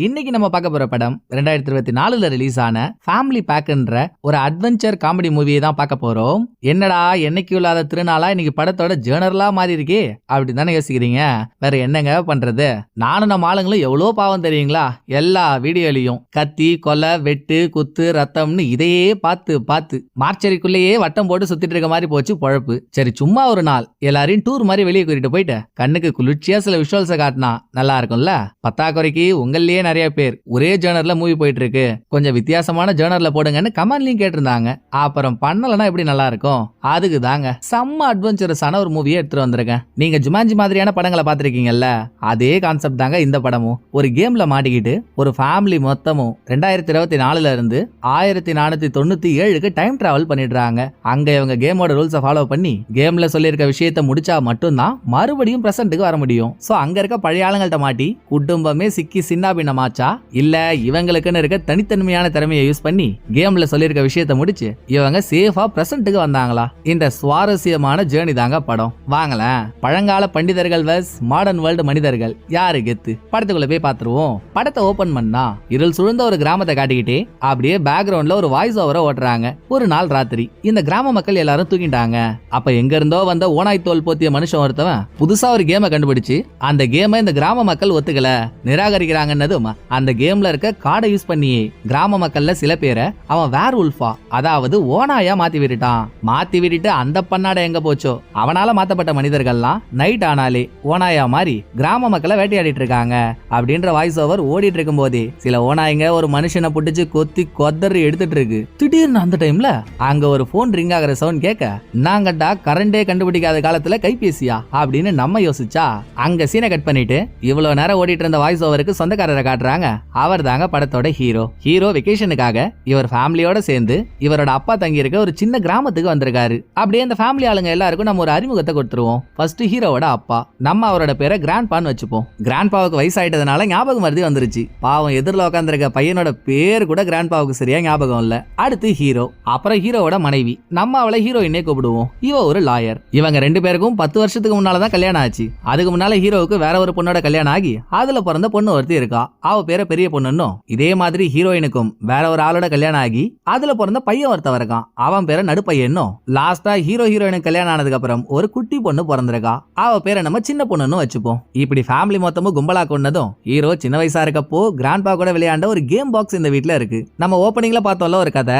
இன்னைக்கு நம்ம பார்க்க போற படம் 2024ல ரிலீஸ் ஆன ஃபேமிலி பேக்ன்ற ஒரு அட்வென்ச்சர் காமெடி மூவியை தான் பார்க்க போறோம். என்னடா என்னைக்கு இல்லாத திருநாளா இன்னைக்கு படத்தோட ஜேர்னலா மாறி இருக்கே அப்படின்னு தானே யோசிக்கிறீங்க. வேற என்னங்க பண்றது, நானும் நம்ம ஆளுங்களும் எவ்வளோ பாவம் தெரியுங்களா. எல்லா வீடியோலையும் கத்தி கொலை வெட்டு குத்து ரத்தம்னு இதையே பார்த்து பார்த்து மார்ச்சரிக்குள்ளேயே வட்டம் போட்டு சுத்திட்டு இருக்க மாதிரி போச்சு பொழப்பு. சரி, சும்மா ஒரு நாள் எல்லாரையும் டூர் மாதிரி வெளியே கூட்டிட்டு போயிட்டு கண்ணுக்கு குளிர்ச்சியா சில விஷுவல்ஸை காட்டினா நல்லா இருக்கும்ல. பத்தாக்குறைக்கு உங்களையே நிறைய பேர் ஒரே ஜேர்னர்ல மூவி போயிட்டு இருக்கு, கொஞ்சம் வித்தியாசமான ஜேர்னர்ல போடுங்கன்னு கமெண்ட்லயும் கேட்டிருந்தாங்க. அப்புறம் பண்ணலன்னா எப்படி நல்லா இருக்கும். அதுக்கு தாங்க செம்ம அட்வென்ச்சரஸான ஒரு மூவியை எடுத்துட்டு வந்திருக்கேன். நீங்க ஜுமான்ஜி மாதிரியான படங்களை பார்த்திருக்கீங்கல்ல, அதே கான்செப்ட் தாங்க இந்த படமும். ஒரு கேம்ல மாட்டிக்கிட்டு ஒரு ஃபேமிலி மொத்தமும் 2024ல இருந்து 1497க்கு டைம் டிராவல் பண்ணிடுறாங்க. அங்க இவங்க கேமோட ரூல்ஸை ஃபாலோ பண்ணி கேம்ல சொல்லியிருக்க விஷயத்த முடிச்சா மட்டும்தான் மறுபடியும் பிரசன்ட்டுக்கு வர முடியும். சோ அங்க இருக்க பழைய ஆளுங்கள்ட்ட மாட்டி குடும்பமே சிக்கி சின்ன பின்னமாச்சா, இல்ல இவங்களுக்குன்னு இருக்க தனித்தன்மையான திறமையை யூஸ் பண்ணி கேம்ல சொல்லியிருக்க விஷயத்த முடிச்சு இவங்க சேஃபா பிரசன்ட்டுக்கு வந்தாங்களா. இந்த சுவாரஸ்யமான ஜேர்னி தாங்க படம். வாங்கலாம், பழங்கால பண்டிதர்கள் வெர்ஸ் மாடர்ன் வேர்ல்டு மனிதர்கள் யாரு கெத்து படத்துக்குள்ள போய் பாத்துருவோம். படத்தை ஓபன் பண்ணா இருள் சூழ்ந்த ஒரு கிராமத்தை காட்டிக்கிட்டே அப்படியே பேக்ரவுண்ட்ல ஒரு வாய்ஸ் ஓவரை ஓட்டுறாங்க. ஒரு நாள் ராத்திரி இந்த கிராம மக்கள் எல்லாரும் தூங்கிட்டாங்க. அப்ப எங்க இருந்தோ வந்த ஓனாய் தோல் போத்திய மனுஷன் ஒருத்தவன் புதுசா ஒரு கேமை கண்டுபிடிச்சு அந்த கேமை இந்த கிராம மக்கள் ஒத்துக்கல, நிராகரிக்கிறாங்கன்னதும் அந்த கேம்ல இருக்க கார்டை யூஸ் பண்ணி கிராம மக்கள்ல சில பேரை அவன் வேர் உல்ஃபா, அதாவது ஓனாயா மாத்தி விட்டுட்டு அந்த பண்ணாட எங்க போச்சோ அவனால மாத்தப்பட்ட மனிதர்கள்லாம் நைட் ஆனாலே ஓனாயா மாதிரி கிராம மக்களை வேட்டையாடிட்டு இருக்காங்க அப்படின்ற வாய்ஸ் ஓவர் ஓடிட்டு இருக்கும் போதே சில ஓனாய்ங்க ஒரு மனுஷனை புடிச்சு கொத்தி கொதறி எடுத்துட்டு இருக்கு. திடீர்னு அந்த டைம்ல அங்க ஒரு போன் ரிங் ஆகிற சவுண்ட் கேட்க, நாங்கட்டா கரண்டே கண்டுபிடிக்காத காலத்துல கைபேசியா அப்படின்னு நம்ம யோசிச்சா அங்க சீனை கட் பண்ணிட்டு இவ்வளவு நேரம் ஓடிட்டு இருந்த வாய்ஸ் ஓவருக்கு சொந்தக்காரரை காட்டுறாங்க. அவர் தாங்க படத்தோட ஹீரோ வெக்கேஷனுக்காக இவர் ஃபேமிலியோட சேர்ந்து இவரோட அப்பா தங்கி இருக்க ஒரு சின்ன கிராமத்துக்கு வந்திருக்காரு. அப்படியே அந்த ஃபேமிலி ஆளுங்க எல்லாருக்கும் நம்ம ஒரு அறிமுகத்தை கொடுத்துருவோம். ஃபர்ஸ்ட் ஹீரோவோட அப்பா, நம்ம அவரோட பேரை கிராண்ட்பான்னு வச்சுப்போம். கிராண்ட்பாவுக்கு வயசாயிட்டதுனால ஞாபகம் மருதி வந்துருச்சு. பாவம் எதிரில் உட்காந்துருக்க பையனோட பேர் கூட கிராண்ட்பாவுக்கு சரியா ஞாபகம் இல்ல. அடுத்து ஹீரோ, அப்புறம் ஹீரோவோட மனைவி, நம்ம அவளை ஹீரோயினே கூப்பிடுவோம். இவ ஒரு லாயர். இவங்க ரெண்டு பேருக்கும் 10 வருஷத்துக்கு முன்னாலதான் கல்யாணம் ஆச்சு. அதுக்கு முன்னால ஹீரோவுக்கு வேற ஒரு பொண்ணோட கல்யாணம் ஆகி அதுல பிறந்த பொண்ணு ஒருத்தி இருக்கா. அவ பேர பெரிய பொண்ணுன்னும். இதே மாதிரி ஹீரோயினுக்கும் வேற ஒரு ஆளோட கல்யாணம் ஆகி அதுல பிறந்த பையன் ஒருத்தவன் இருக்கான். அவன் பேர நடுப்பையன்னும். லாஸ்டா ஹீரோயினுக்கு கல்யாணம் ஆனதுக்கு அப்புறம் ஒரு குட்டி பொண்ணு பிறந்திருக்கா. அவ பேரை நம்ம சின்ன பொண்ணுன்னு வச்சுப்போம். இப்படி ஃபேமிலி மொத்தமும் கும்பலா கொண்டதும் ஹீரோ சின்ன வயசா இருக்கப்போ கிராண்ட்பா கூட விளையாண்ட ஒரு கேம் பாக்ஸ் இந்த வீட்டுல இருக்கு. நம்ம ஓப்பனிங்ல பார்த்தோம்ல ஒரு கதை,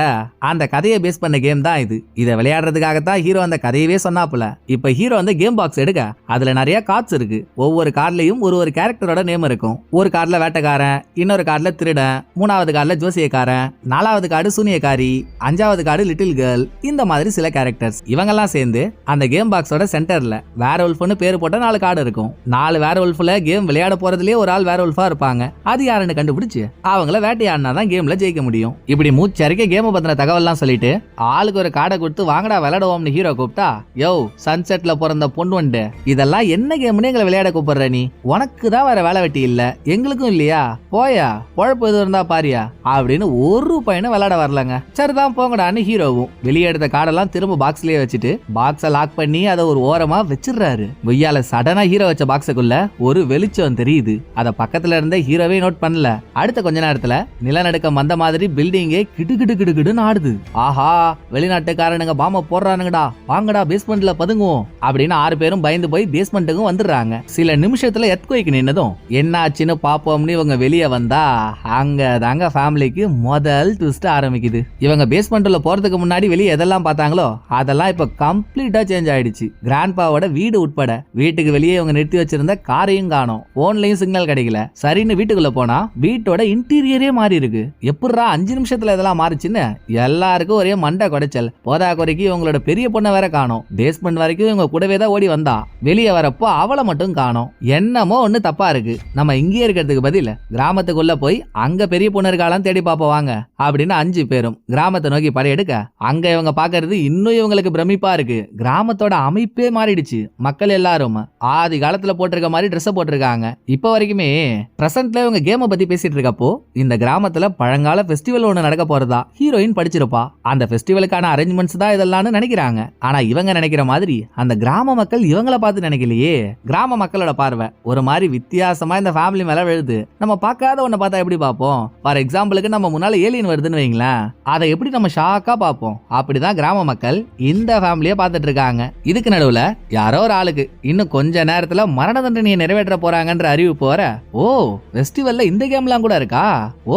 அந்த கதையை பேஸ் பண்ண கேம் தான் இது. இதை விளையாடுறதுக்காகத்தான் ஹீரோ அந்த கதையவே சொன்னாப்புல. இப்ப ஹீரோ அந்த கேம் பாக்ஸ் எடுக்க அதுல நிறைய கார்ட்ஸ் இருக்கு. ஒவ்வொரு கார்ட்லயும் ஒரு கேரக்டரோட நேம் இருக்கும். ஒரு கார்டுல வேட்டைக்காரன், இன்னொரு கார்டுல திருடன், மூணாவது கார்டுல ஜோசியக்காரன், நாலாவது கார்டு சூனியக்காரி, அஞ்சாவது கார்டு லிட்டில் கேர்ள். இந்த மாதிரி சில கேரக்டர்ஸ் இவங்கெல்லாம் சேர்ந்து அந்த கேம் பாக்ஸோட சென்டர்ல வேர் உல்ஃப்னு பேர் போட்ட 4 கார்டு இருக்கும். 4 வேர் உல்ஃப்ல கேம் விளையாட போறதுலயே ஒரு ஆள் வேர் உல்ஃபா இருப்பாங்க. அது யாருன்னு கண்டுபிடிச்சு அவங்கள வேட்டையாடினாதான் கேம்ல ஜெயிக்க முடியும். இப்படி மூச்சரிக்க கேம் பத்தின தகவல்லாம் சொல்லிட்டு ஆளுக்கு ஒரு கார்டை கொடுத்து வாங்கடா விளையாடுவோம்னு ஹீரோ கூப்பிட்டா, யோ சன்செட்ல பிறந்த பொண்ணு, இதெல்லாம் என்ன கேம்னு எங்களை விளையாட கூப்பிடுற நீ? உனக்கு தான் வேற வேலை வெட்டி இல்ல, எங்களுக்கும் இல்லையா, போயா பொழப்பு எது இருந்தா பாரியா அப்படின்னு ஒரு பையனும் விளையாட வரலங்க. சரிதான் போங்கடான்னு ஹீரோவும் வெளியே எடுத்த கார்டெல்லாம் திரும்ப பாக்ஸ்லயே வச்சுட்டு பாக்ஸ லாக் பண்ணி அதை ஒரு ஓரமா வச்சிடுறாரு. கொய்யால சடனா ஹீரோ வச்ச பாக்ஸுக்குள்ள ஒரு வெளிச்சம் தெரியுது. அத பக்கத்துல இருந்த ஹீரோவே நோட் பண்ணல. அடுத்த கொஞ்ச நேரத்துல நிலநடுக்கம் வந்த மாதிரி பில்டிங்கே கிடுகிடுன்னு ஆடுது. ஆஹா, வெளிநாட்டுக்காரனுங்க பாம்ப போடுறானுங்கடா, வாங்கடா பேஸ்மெண்ட்ல பதுங்குவோம் அப்படின்னு 6 பேரும் பயந்து போய் பேஸ்மெண்ட்டுக்கும் வந்துடுறாங்க. சில நிமிஷத்துல எர்த்குவேக் நின்னதும் என்னாச்சுன்னு பாப்போம்னு இவங்க வெளியே வந்தா அங்க தாங்க ஃபேமிலிக்கு முதல் ட்விஸ்ட் ஆரம்பிக்குது. இவங்க பேஸ்மெண்ட்ல போறதுக்கு முன்னாடி வெளியே எதெல்லாம் பார்த்தாங்களோ அதெல்லாம் இப்ப கம்ப்ளீட்டா சேஞ்ச் ஆயிடுச்சு. கிராண்ட்பாவோட வீடு உட்பட வீட்டுக்கு வெளியே இவங்க நிறுத்தி வச்சிருந்த காரையும் காணோம். போன்லயும் சிக்னல் கிடைக்கல. சரின்னு வீட்டுக்குள்ள போனா வீட்டோட இன்டீரியரே மாறி இருக்கு. எப்படா 5 நிமிஷத்துல இதெல்லாம் மாறிச்சுன்னு எல்லாருக்கும் ஒரே மண்டை குடைச்சல். போதா குறைக்கு இவங்களோட பெரிய பொண்ணை வேற காணோம். பேஸ்மெண்ட் வரைக்கும் இவங்க கூடவே தான் ஓடி வந்தா. வெளியே வரப்போ அவளை மட்டும் காணோம். என்னமோ ஒண்ணு தப்பா இருக்கு. நம்ம இங்கே இருக்கிறதுக்கு பதில் கிராமத்துக்குள்ள போய் அங்க பெரிய பொண்ணு இருக்காளான்னு தேடி பாப்போவாங்க அப்படின்னு 5 பேரும் கிராமத்தை நோக்கி படையெடுக்க அங்க இவங்க பாக்குறது இன்னும் இவங்களுக்கு பிரமிப்பா இருக்கு. கிராமத்தோட அமைப்பே மாறிடுச்சு. மக்கள் எல்லாரும் ஆதி காலத்துல போட்டிருக்க மாதிரி ட்ரெஸ் போட்டிருக்காங்க. இப்ப வரைக்குமே பிரசன்ட்ல இவங்க கேமை பத்தி பேசிட்டு இருக்கப்போ இந்த கிராமத்துல பழங்கால பெஸ்டிவல் ஒண்ணு நடக்க போறதா ஹீரோயின் படிச்சிருப்பா. அந்த பெஸ்டிவலுக்கான அரேஞ்ச்மெண்ட்ஸ் தான் இதெல்லாம் நினைக்கிறாங்க. ஆனா இவங்க நினைக்கிற மாதிரி அந்த கிராம மக்கள் இவங்கள பார்த்து நினைக்கலையே. கிராம மக்களோட பார்வை ஒரு மாதிரி வித்தியாசமா இந்த ஃபேமிலி மேல விழுது. நம்ம பார்க்காத ஒன்ன பார்த்தா எப்படி பார்ப்போம்? ஃபார் எக்ஸாம்பிளுக்கு நம்ம முன்னால ஏலியன் வருதுன்னு வைங்களேன், அதை எப்படி நம்ம ஷாக்கா பார்ப்போம்? அப்படிதான் கிராம மக்கள் இந்த ஃபேமிலியை பார்த்துட்டு இருக்காங்க. இதுக்கு நடுவுல யாரோ ஒரு ஆளுக்கு இன்னும் கொஞ்ச நேரத்துல மரண தண்டனையை நிறைவேற்ற போறாங்கன்ற அறிவு போற, ஓ ஃபெஸ்டிவல்ல இந்த கேம்லாம் கூட இருக்கா,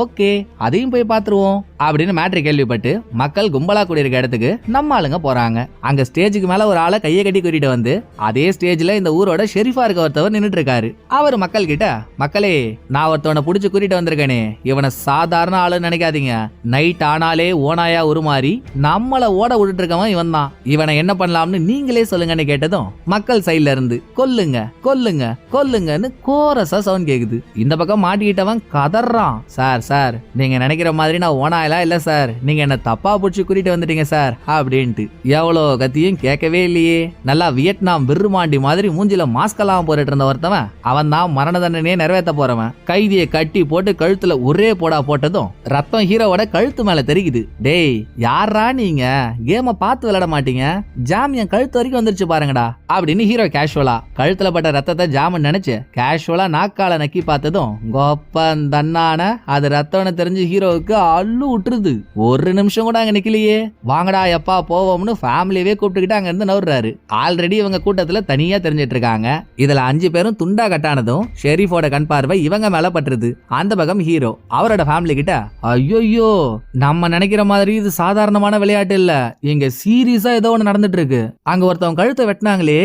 ஓகே அதையும் போய் பார்த்துருவோம் அப்படின்னு மேட்ரி கேள்விப்பட்டு மக்கள் கும்பலா கூடியிருக்க இடத்துக்கு நம்ம ஆளுங்க போறாங்க. அங்க ஸ்டேஜுக்கு மேல ஒரு ஆளை கையை கட்டி கூட்டிட்டு வந்து அதே ஸ்டேஜ்ல இந்த ஊரோட ஷெரீஃபா இருக்க ஒருத்தவர் நின்னுட்டு இருக்காரு. அவர் மக்கள் கிட்ட, மக்களே நான் ஒருத்தவனை புடிச்சு கூட்டிட்டு வந்திருக்கேனே, இவனை சாதாரண ஆளுன்னு நினைக்காதீங்க. நைட் ஆனாலே ஓனாயா உருமாறி நம்மள ஓட விட்டுட்டு இருக்கவன் இவன் தான். இவனை என்ன பண்ணலாம்னு நீங்களே சொல்லுங்கன்னு கேட்டதும் மக்கள் சைட்ல இருந்து கொல்லுங்க கொல்லுங்க கொல்லுங்கன்னு கோரஸா சவுண்ட் கேக்குது. இந்த பக்கம் மாட்டிக்கிட்டவன் கதறான், சார் சார் நீங்க நினைக்கிற மாதிரி நான் ஓனாயெல்லாம் இல்ல சார், நீங்க என்ன தப்பா புடிச்சு கூட்டிட்டு வந்துட்டீங்க சார் அப்படின்ட்டு. எவ்வளவு கத்தியும் கேட்கவே இல்லையே. நல்லா வியட்நாம் விருமாண்டி மாதிரி மூஞ்சில மாஸ்க் எல்லாம் போட்டுட்டு இருந்த ஒருத்தவன் அவன் தான் மரண தண்டனையே நிறைவேற்ற போறவன். கைதியை கட்டி போட்டு கழுத்துல ஒரே போடா போட்டதும் ரத்தம் ஹீரோவோட கழுத்து மேல தெரிக்குது. டேய் யாரா நீங்க, கேம பார்த்து விளையாட மாட்டீங்க, ஜாம் என் கழுத்து வரைக்கும் வந்துருச்சு பாருங்கடா அப்படின்னு ஹீரோ கேஷுவலா கழுத்துல பட்ட ரத்தத்தை ஜாமன் நினைச்சு கேஷுவலா நாக்கால நக்கி பார்த்ததும் கோப்பன் தன்னான அது ரத்தம்னு தெரிஞ்சு ஹீரோவுக்கு அள்ளு விட்டுருது. ஒரு நிமிஷம் கூட அங்க நிக்கலையே. வாங்கடா எப்பா போவோம்னு ஃபேமிலியவே கூப்பிட்டுக்கிட்டு அங்க இருந்து நவுறாரு. ஆல்ரெடி இவங்க கூட்டத்துல தனியா தெரிஞ்சிட்டு இருக்காங்க. இதுல 5 பேரும் துண்டா கட்டானதும் ஷெரீஃபோட கண் பார்வை இவங்க மேல பட்டுருது. அந்த பக்கம் ஹீரோ அவரோட ஃபேமிலி கிட்ட, ஐயோ நம்ம நினைக்கிற மாதிரி இது சாதாரணமான விளையாட்டு இல்ல, இங்க சீரியஸா ஏதோ ஒண்ணு நடந்துட்டு இருக்கு. அங்க ஒருத்தவன் கழுத்தை வெட்டினாங்களே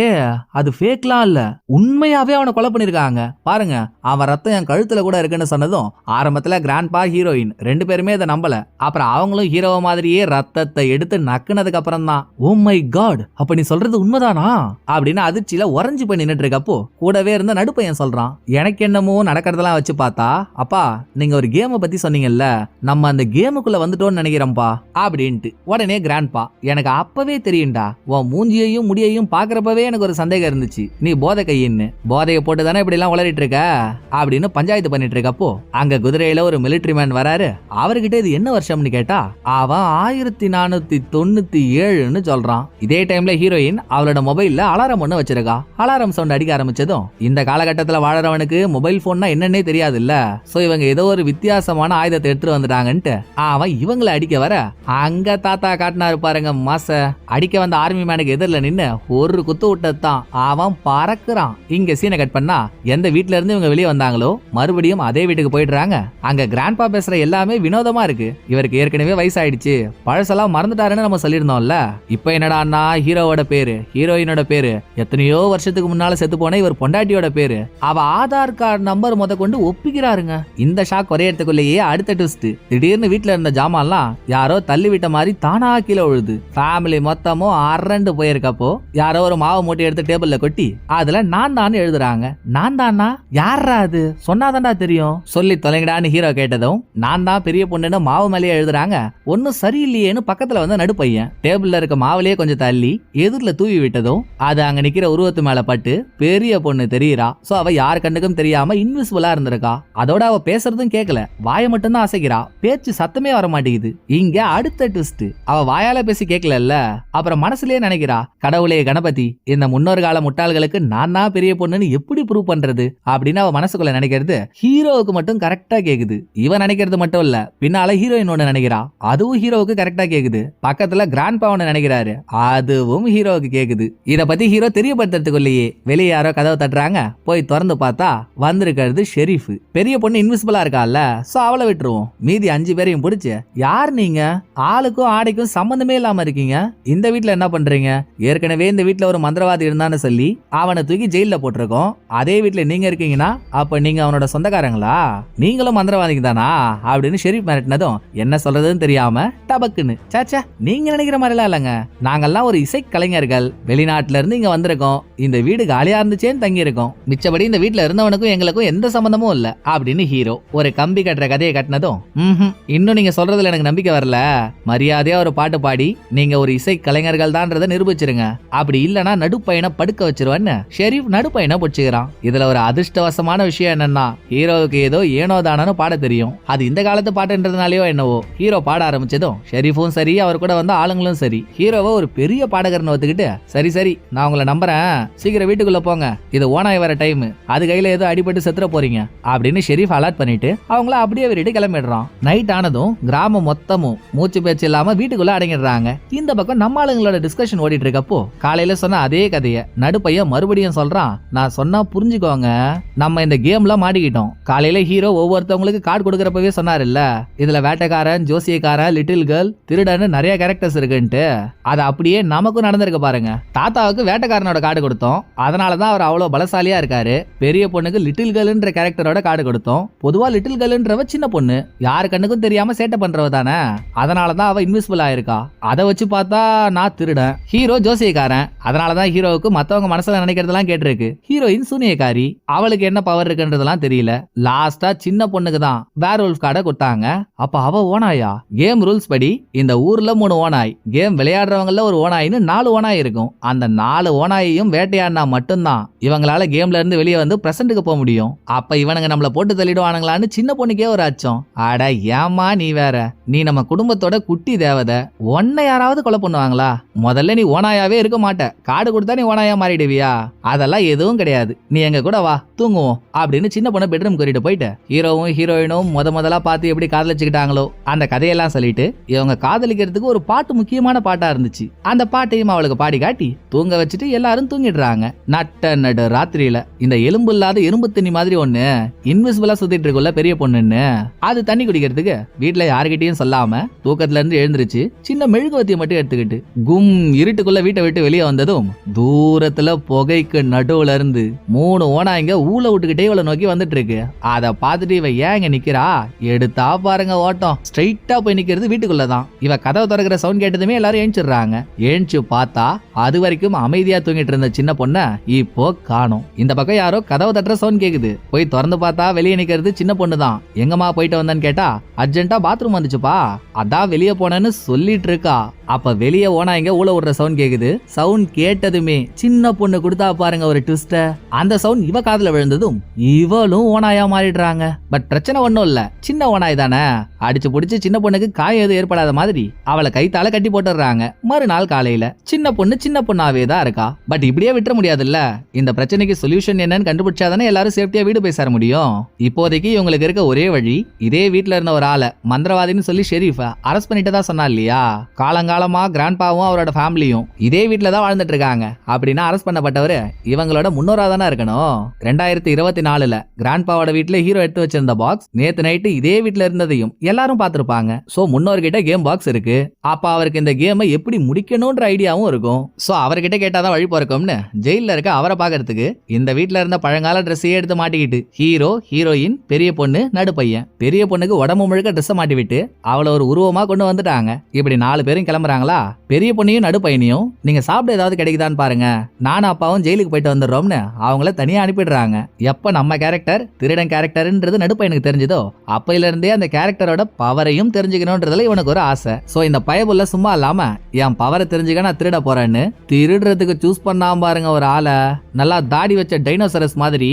அது ஃபேக்லாம் இல்ல, உண்மையாவே அவனை கொலை பண்ணிருக்காங்க பாருங்க, அவன் ரத்தம் என் கழுத்துல கூட இருக்குன்னு சொன்னதும் ஆரம்பத்துல கிராண்ட்பா ஹீரோயின் 2 பேருமே இதை நம்பல. அப்புறம் அவங்களும் ஹீரோ மாதிரியே ரத்தத்தை எடுத்து நக்குனதுக்கு அப்புறம் தான், ஓ மை காட் அப்ப நீ சொல்றது உண்மைதானா அப்படின்னு அதிர்ச்சியில உறைஞ்சு போய் நின்னுட்டு இருக்கப்போ கூடவே இருந்த நடுப்பையன் சொல்றான், எனக்கு என்னமோ நடக்கிறதெல்லாம் வச்சு பார்த்தா அப்பா நீங்க ஒரு கேமை பத்தி சொன்னீங்கல்ல, நம்ம அந்த கேமுக்குள்ள வந்துட்டோம்னு நினைக்கிறோம்ப்பா அப்படின்ட்டு. உடனே கிராண்ட்பா, எனக்கு அப்பவே தெரியும்டா, உன் மூஞ்சியையும் முடியையும் பாக்குறப்பவே எனக்கு ஒரு சந்தேகம் இருந்துச்சு, நீ போதை கையின்னு போதைய போட்டு தானே இப்படி எல்லாம் உளறிட்டு இருக்க அப்படின்னு பஞ்சாயத்து பண்ணிட்டு இருக்கப்போ அங்க குதிரையில ஒரு மிலிட்டரி மேன் வராரு. அவர்கிட்ட இது என்ன வருஷம்னு கேட்டா அவன் 1497ன்னு சொல்றான். இதே டைம்ல ஹீரோயின் அவளோட மொபைல்ல அலாரம் ஒண்ணு வச்சிருக்கா. அலாரம் சவுண்ட் அடிக்க ஆரம்பிச்சதும் இந்த காலகட்டத்துல வாழறவனுக்கு மொபைல் போன்னா என்னன்னே தெரியாது இல்ல, சோ இவங்க ஏதோ ஒரு வித்தியாசமான ஆயுதத்தை எடுத்துட்டு வந்துட்டாங்கன்ட்டு அவன் இவங்களை அடிக்க வர அங்க தாத்தா காட்டினாரு பாருங்க மாச, அடிக்க வந்த ஆர்மி மேனுக்கு எதிரில நின்னு ஒரு குத்து விட்டதான் அவன் பறக்குறான். இங்க சீனை கட் பண்ணா எந்த வீட்ல இருந்து இவங்க வெளியே வந்தாங்களோ மறுபடியும் அதே வீட்டுக்கு போயிடுறாங்க. அங்க கிராண்ட்பா பேசுற எல்லாமே வினோதமா இருக்கு. இவருக்கு ஏற்கனவே வயசாயிடுச்சு, பழசெல்லாம் மறந்துட்டாருன்னு நம்ம சொல்லியிருந்தோம்ல. இப்ப என்னடான்னா ஹீரோவோட பேரு ஹீரோயினோட பேரு எத்தனையோ வருஷத்துக்கு முன்னால செத்து போன இவர் பொண்டாட்டியோட பேரு அவ ஆதார் கார்டு நம்பர் முத கொண்டு ஒப்பிக்கிறாருங்க. இந்த ஷாக் குறையறதுக்குள்ளேயே அடுத்த ட்விஸ்ட், திடீர்னு வீட்டுல இருந்த ஜாமான்லாம் யாரோ தள்ளி விட்ட மாதிரி தானா கீழே விழுது. ஃபேமிலி மொத்தமும் அரண்டு போயிருக்கப்போ யாரோ ஒரு மாவு மூட்டை எடுத்து டேபிள்ல கொட்டி அதுல நான் தான் எழுதுறாங்க. நான் தானா யாரா அது சொன்னாதான்டா தெரியும், சொல்லி தொலைங்கடான்னு ஹீரோ கேட்டதும் நான் தான் பெரிய பொண்ணுன்னு மாவு மேலேயே எழுதுறாங்க. ஒன்னும் சரியில்லையேன்னு பக்கத்துல வந்து நடுப்பையன் டேபிள்ல இருக்க மாவுலயே கொஞ்சம் தள்ளி எதிரில தூவி விட்டதும் அது அங்க நிக்கிற உருவத்து மேல பட்டு பெரிய பொண்ணு தெரியுறா. சோ அவ யாரு கண்ணுக்கும் தெரியாம இன்விசிபிளா இருந்திருக்கா. அதோட அவ பேசுறதும் கேட்கல, வாயை மட்டும் தான் அசைக்கிறா, பேச்சு சத்தமே வர மாட்டேங்குது. இங்க அடுத்த ட்விஸ்ட், அவ வாயால பேசி கேட்கல, அப்புறம் மனசுலயே நினைக்கிறா, கடவுளே கணபதி இந்த முன்னொரு கால முட்டாள்களுக்கு நான் தான் பெரிய பொண்ணுன்னு எப்படி ப்ரூவ் பண்றது அப்படின்னு அவ மனசுக்குள்ள நினைக்கிறது ஹீரோவுக்கு மட்டும் கரெக்டா கேக்குது. இவன் நினைக்கிறது மட்டும் இல்ல, பின்னால ஹீரோயின் ஒண்ணு நினைக்கிறா, அதுவும் ஹீரோவுக்கு கரெக்டா கேக்குது. பக்கத்துல கிராண்ட்பா ஒண்ணு நினைக்கிறாரு, அதுவும் ஹீரோவுக்கு கேக்குது. இத பத்தி ஹீரோ தெரியப்படுத்துறதுக்குள்ளேயே வெளியே யாரோ கதவை தட்டுறாங்க. போய் திறந்து பார்த்தா வந்திருக்கிறது ஷெரீஃப். பெரிய பொண்ணு இன்விசிபிளா இருக்கால, சோ அவளை விட்டுருவோம். மீதி 5 பேரையும் பிடிச்சு, யார் நீங்க, ஆளுக்கும் ஆடைக்கும் சம்பந்தமே இல்லாம இருக்கீங்க, இந்த வீட்டுல என்ன பண்றீங்க, ஏற்கனவே இந்த வீட்டுல ஒரு மந்திரவாதி இருந்தான்னு சொல்லி அவனை தூக்கி ஜெயில போட்டிருக்கோம், அதே வீட்டுல நீங்க இருக்கீங்கன்னா அப்ப நீங்க அவனோட சொந்தக்காரங்களா, நீங்களும் மந்திரவாதிங்க தானா அப்படின்னு ஷெரீஃப் மிரட்டினதும் என்ன சொல்றதுன்னு தெரியாம டபக்குன்னு, சாச்சா நீங்க நினைக்கிற மாதிரிலாம் இல்லைங்க, நாங்கெல்லாம் ஒரு இசை கலைஞர்கள், வெளிநாட்டுல இருந்து இங்க வந்திருக்கோம், இந்த வீடு காலியா இருந்துச்சேன்னு தங்கி இருக்கோம், மிச்சபடி இந்த வீட்டுல இருந்தவனுக்கும் எங்களுக்கும் எந்த சம்பந்தமும் இல்ல அப்படின்னு ஹீரோ ஒரு கம்பி கட்டுற கதையை கட்டினதும், இன்னும் நீங்க சொல்றதுல எனக்கு நம்பிக்கை வரல, மரியாதையா ஒரு பாட்டு பாடி நீங்க ஒரு இசை கலைஞர்கள் தான்றதை நிரூபிச்சிருங்க, அப்படி இல்லனா நடுப்பையனை படுக்க வச்சிருவான்னு ஷெரீஃப் நடுப்பையனை பொச்சுக்கிறான். இதுல ஒரு அதிர்ஷ்டவசமான விஷயம் என்னன்னா ஹீரோவுக்கு ஏதோ ஏனோ தானு பாட தெரியும். அது இந்த காலத்து பாட்டுன்றதுனாலயோ என்னவோ ஹீரோ பாட ஆரம்பிச்சதும் ஷெரீஃபும் சரி அவர் கூட வந்த ஆளுங்களும் சரி ஹீரோவை ஒரு பெரிய பாடகர்னு ஒத்துக்கிட்டு, சரி சரி நான் உங்களை நம்புறேன், சீக்கிரம் வீட்டுக்குள்ள போங்க, இது ஓனாய் வர டைம், அது கையில ஏதோ அடிபட்டு செத்துற போறீங்க அப்படின்னு ஷெரீஃப் அலர்ட் பண்ணிட்டு அவங்கள அப்படியே விட்டுட்டு கிளம்பிடுறான். நைட் ஆனதும் கிராமம் மொத்தமும் மூச்சு பேச்சு இல்லாம வீட்டுக்குள்ள அடங்கிடுறாங்க. இந்த பக்கம் நம்ம ஆளுங்களோட டிஸ்கஷன் ஓடிட்டு இருக்கப்போ காலையில சொன்ன அதே கதைய நடுப்பையன் மறுபடியும் சொல்றான். நான் சொன்னா புரிஞ்சுக்கோங்க, நம்ம இந்த கேம்ல மாட்டிக்கிட்டோம். காலையில ஹீரோ ஒவ்வொருத்தவங்களுக்கு கார்டு கொடுக்கறப்பவே சொன்னாரு இல்ல, இதுல வேட்டைக்காரன், ஜோசியக்காரன், லிட்டில் கேர்ள், திருடன்னு நிறைய கேரக்டர்ஸ் இருக்குன்ட்டு. அது அப்படியே நமக்கும் நடந்திருக்கு பாருங்க. தாத்தாவுக்கு வேட்டைக்காரனோட கார்டு கொடுத்தோம், அதனாலதான் அவர் அவ்வளவு பலசாலியா இருக்காரு. பெரிய பொண்ணுக்கு லிட்டில் கேர்ள்ன்ற கேரக்டரோட கார்டு கொடுத்தோம். பொதுவா லிட்டில் கேர்ள்ன்றவ சின்ன பொண்ணு, யாரு கண்ணுக்கும் தெரியாம சேட்டை பண்றவ தானே, அதனாலதான் அவ இன்விசிபிள் ஆயிருக்கா. அதை வச்சு பார்த்தா நான் திருடன், ஹீரோ ஜோசியக்காரன், அதனாலதான் ஹீரோவுக்கு மத்தவங்க மனசுல நினைக்கிறதெல்லாம் கேட்டிருக்கு. ஹீரோயின் சூனியக்காரி, அவளுக்கு என்ன பவர் இருக்குன்றதெல்லாம் தெரியல. லாஸ்டா சின்ன பொண்ணுக்கு தான் வேர்வொல்ஃப் கார்டை கொடுத்தாங்க. அப்ப அவ ஓனாயா? கேம் ரூல்ஸ் படி இந்த ஊர்ல 3 ஓனாய், கேம் விளையாடுறவங்கள ஒரு ஓனாயின்னு 4 ஓனாய் இருக்கும். அந்த 4 ஓனாயையும் வேட்டையாடினா மட்டும்தான் இவங்களால கேம்ல இருந்து வெளியே வந்து பிரசன்ட்டுக்கு போக முடியும். அப்ப இவனுங்க நம்மள போட்டு தள்ளிடுவானுங்களான்னு சின்ன பொண்ணுக்கே ஒரு அச்சம். அட ஏமா நீ வேற, நீ நம்ம குடும்பத்தோட குட்டி தேவதை, உன்னை யாராவது கொலை பண்ணுவாங்களா? முதல்ல நீ ஓனாயாவே இருக்க மாட்ட, காடு கொடுத்தா நீ ஓனாயா மாறிடுவியா? அதெல்லாம் எதுவும் கிடையாது, நீ எங்க கூட வா தூங்குவோம் அப்படின்னு சின்ன பொண்ணு பெட்ரூம் கூட்டிட்டு போயிட்டு ஹீரோவும் ஹீரோயினும் முதலா பார்த்து எப்படி காதலிச்சுக்கிட்டாங்களோ அந்த கதையெல்லாம் சொல்லிட்டு இவங்க காதலிக்கிறதுக்கு ஒரு பாட்டு முக்கியமான பாட்டா இருந்துச்சு. அந்த பாட்டையும் அவளுக்கு பாடி காட்டி தூங்க வச்சுட்டு எல்லாரும் தூங்கிடுறாங்க. நட்ட நடு ராத்திரியில இந்த எலும்பு இல்லாத எறும்பு தண்ணி மாதிரி ஒண்ணு இன்விசிபிளா சுத்திட்டு இருக்குள்ள பெரிய பொண்ணுன்னு, அது தண்ணி குடிக்கிறதுக்கு வீட்டுல யாருகிட்டயும் சொல்லாம தூக்கத்துல இருந்து எழுந்திருச்சு சின்ன மெழுகுவத்தியை மட்டும் எடுத்துக்கிட்டு கும் இருட்டுக்குள்ள வீட்டை விட்டு வெளியே வந்ததும் தூரத்துல புகைக்கு நடுவுல இருந்து 3 ஓனாய்ங்க ஊழ விட்டுக்கிட்டே இவளை நோக்கி வந்துட்டு இருக்கு. அதை பார்த்துட்டு இவ ஏங்க நிக்கிறா, எடுத்தா பாருங்க ஓட்டம், ஸ்ட்ரைட்டா போய் நிக்கிறது வீட்டுக்குள்ளதான். இவ கதவை திறக்கிற சவுண்ட் கேட்டதுமே எல்லாரும் எழுந்துடுறாங்க. எழுந்து பார்த்தா அது வரைக்கும் அமைதியா தூங்கிட்டு இருந்த சின்ன பொண்ண இப்போ காணோம். இந்த பக்கம் யாரோ கதவை தட்டுற சவுண்ட் கேக்குது. போய் திறந்து பார்த்தா வெளியே நிக்கிறது சின்ன பொண்ணு தான். எங்கம்மா போயிட்டு வந்தான்னு கேட்டா அர்ஜென்ட்டா பாத்ரூம் வந்துச்சுப்பா, அதான் வெளியே போனேன்னு சொல்லிட்டு இருக்கா. அப்ப வெளியே ஓனாய்ங்க ஊழ விடுற சவுண்ட் கேக்குது. சவுண்ட் கேட்டதுமே சின்ன பொண்ணு கொடுத்தா பாருங்க ஒரு ட்விஸ்ட. அந்த சவுண்ட் இவ காதுல விழுந்ததும் இவளும் ஓனாயா மாறிடுறாங்க. பட் பிரச்சனை ஒண்ணும் இல்ல, சின்ன ஓனாய் தானே, அடிச்சு புடிச்சு சின்ன பொண்ணுக்கு காயம் எதுவும் ஏற்படாத மாதிரி அவளை கைத்தால கட்டி போட்டுறாங்க. மறுநாள் காலையில சின்ன பொண்ணு சின்ன பொண்ணாவே தான் இருக்கா. பட் இப்படியே விட்டுற முடியாதுல்ல, இந்த பிரச்சனைக்கு சொல்யூஷன் என்னன்னு கண்டுபிடிச்சாதானே எல்லாரும் சேஃப்டியா வீடு போய் சேர முடியும். இப்போதைக்கு இவங்களுக்கு இருக்க ஒரே வழி, இதே வீட்டுல இருந்த ஒரு ஆளை மந்திரவாதின்னு சொல்லி ஷெரீஃப அரெஸ்ட் பண்ணிட்டு தான் சொன்னா இல்லையா. காலங்காலமா கிராண்ட்பாவும் அவரோட ஃபேமிலியும் இதே வீட்டுல தான் வாழ்ந்துட்டு இருக்காங்க. அப்படின்னா அரெஸ்ட் பண்ணப்பட்டவரு இவங்களோட முன்னோரா தானே இருக்கணும். 2024ல கிராண்ட்பாவோட வீட்டுல ஹீரோ எடுத்து வச்சிருந்த பாக்ஸ் நேத்து நைட்டு இதே வீட்டுல இருந்ததையும் எல்லாரும் பார்த்திருப்பாங்க. சோ முன்னோர்கிட்ட கேம் பாக்ஸ் இருக்கு. அப்ப அவருக்கு இந்த கேமை எப்படி முடிக்கணும்ன்ற ஐடியாவும் இருக்கும். சோ அவர்கிட்ட கேட்டாதான் வழி பிறக்கும்னு ஜெயில இருக்க அவரை பாக்குறதுக்கு இந்த வீட்டுல இருந்த பழங்கால ட்ரெஸ்ஸையே எடுத்து மாட்டிக்கிட்டு ஹீரோ, ஹீரோயின், பெரிய பொண்ணு, நடுப்பையன். பெரிய பொண்ணுக்கு உடம்பு முழுக்க ட்ரெஸ் மாட்டி விட்டு அவளை ஒரு உருவமா கொண்டு வந்துட்டாங்க. இப்படி 4 பேரும் கிளம்புறாங்களா. பெரிய பொண்ணையும் நடுப்பையனையும் நீங்க சாப்பிட ஏதாவது கிடைக்குதான்னு பாருங்க, நானும் அப்பாவும் ஜெயிலுக்கு போயிட்டு வந்துடுறோம்னு அவங்கள தனியா அனுப்பிடுறாங்க. எப்ப நம்ம கேரக்டர் திருடன் கேரக்டர்ன்றது நடுப்பையனுக்கு தெரிஞ்சதோ அப்பையில இருந்தே அந்த கேரக்டரோட பவரையும் தெரிஞ்சுக்கணும்ன்றதுல இவனுக்கு ஒரு ஆசை. சோ இந்த பயபுள்ள சும்மா இல்லாம என் பவரை தெரிஞ்சுக்க நான் திருட போறேன்னு திருடுறதுக்கு சூஸ் பண்ணாம பாருங்க ஒரு ஆளை. நல்லா தாடி வச்ச டைனோசரஸ் மாதிரி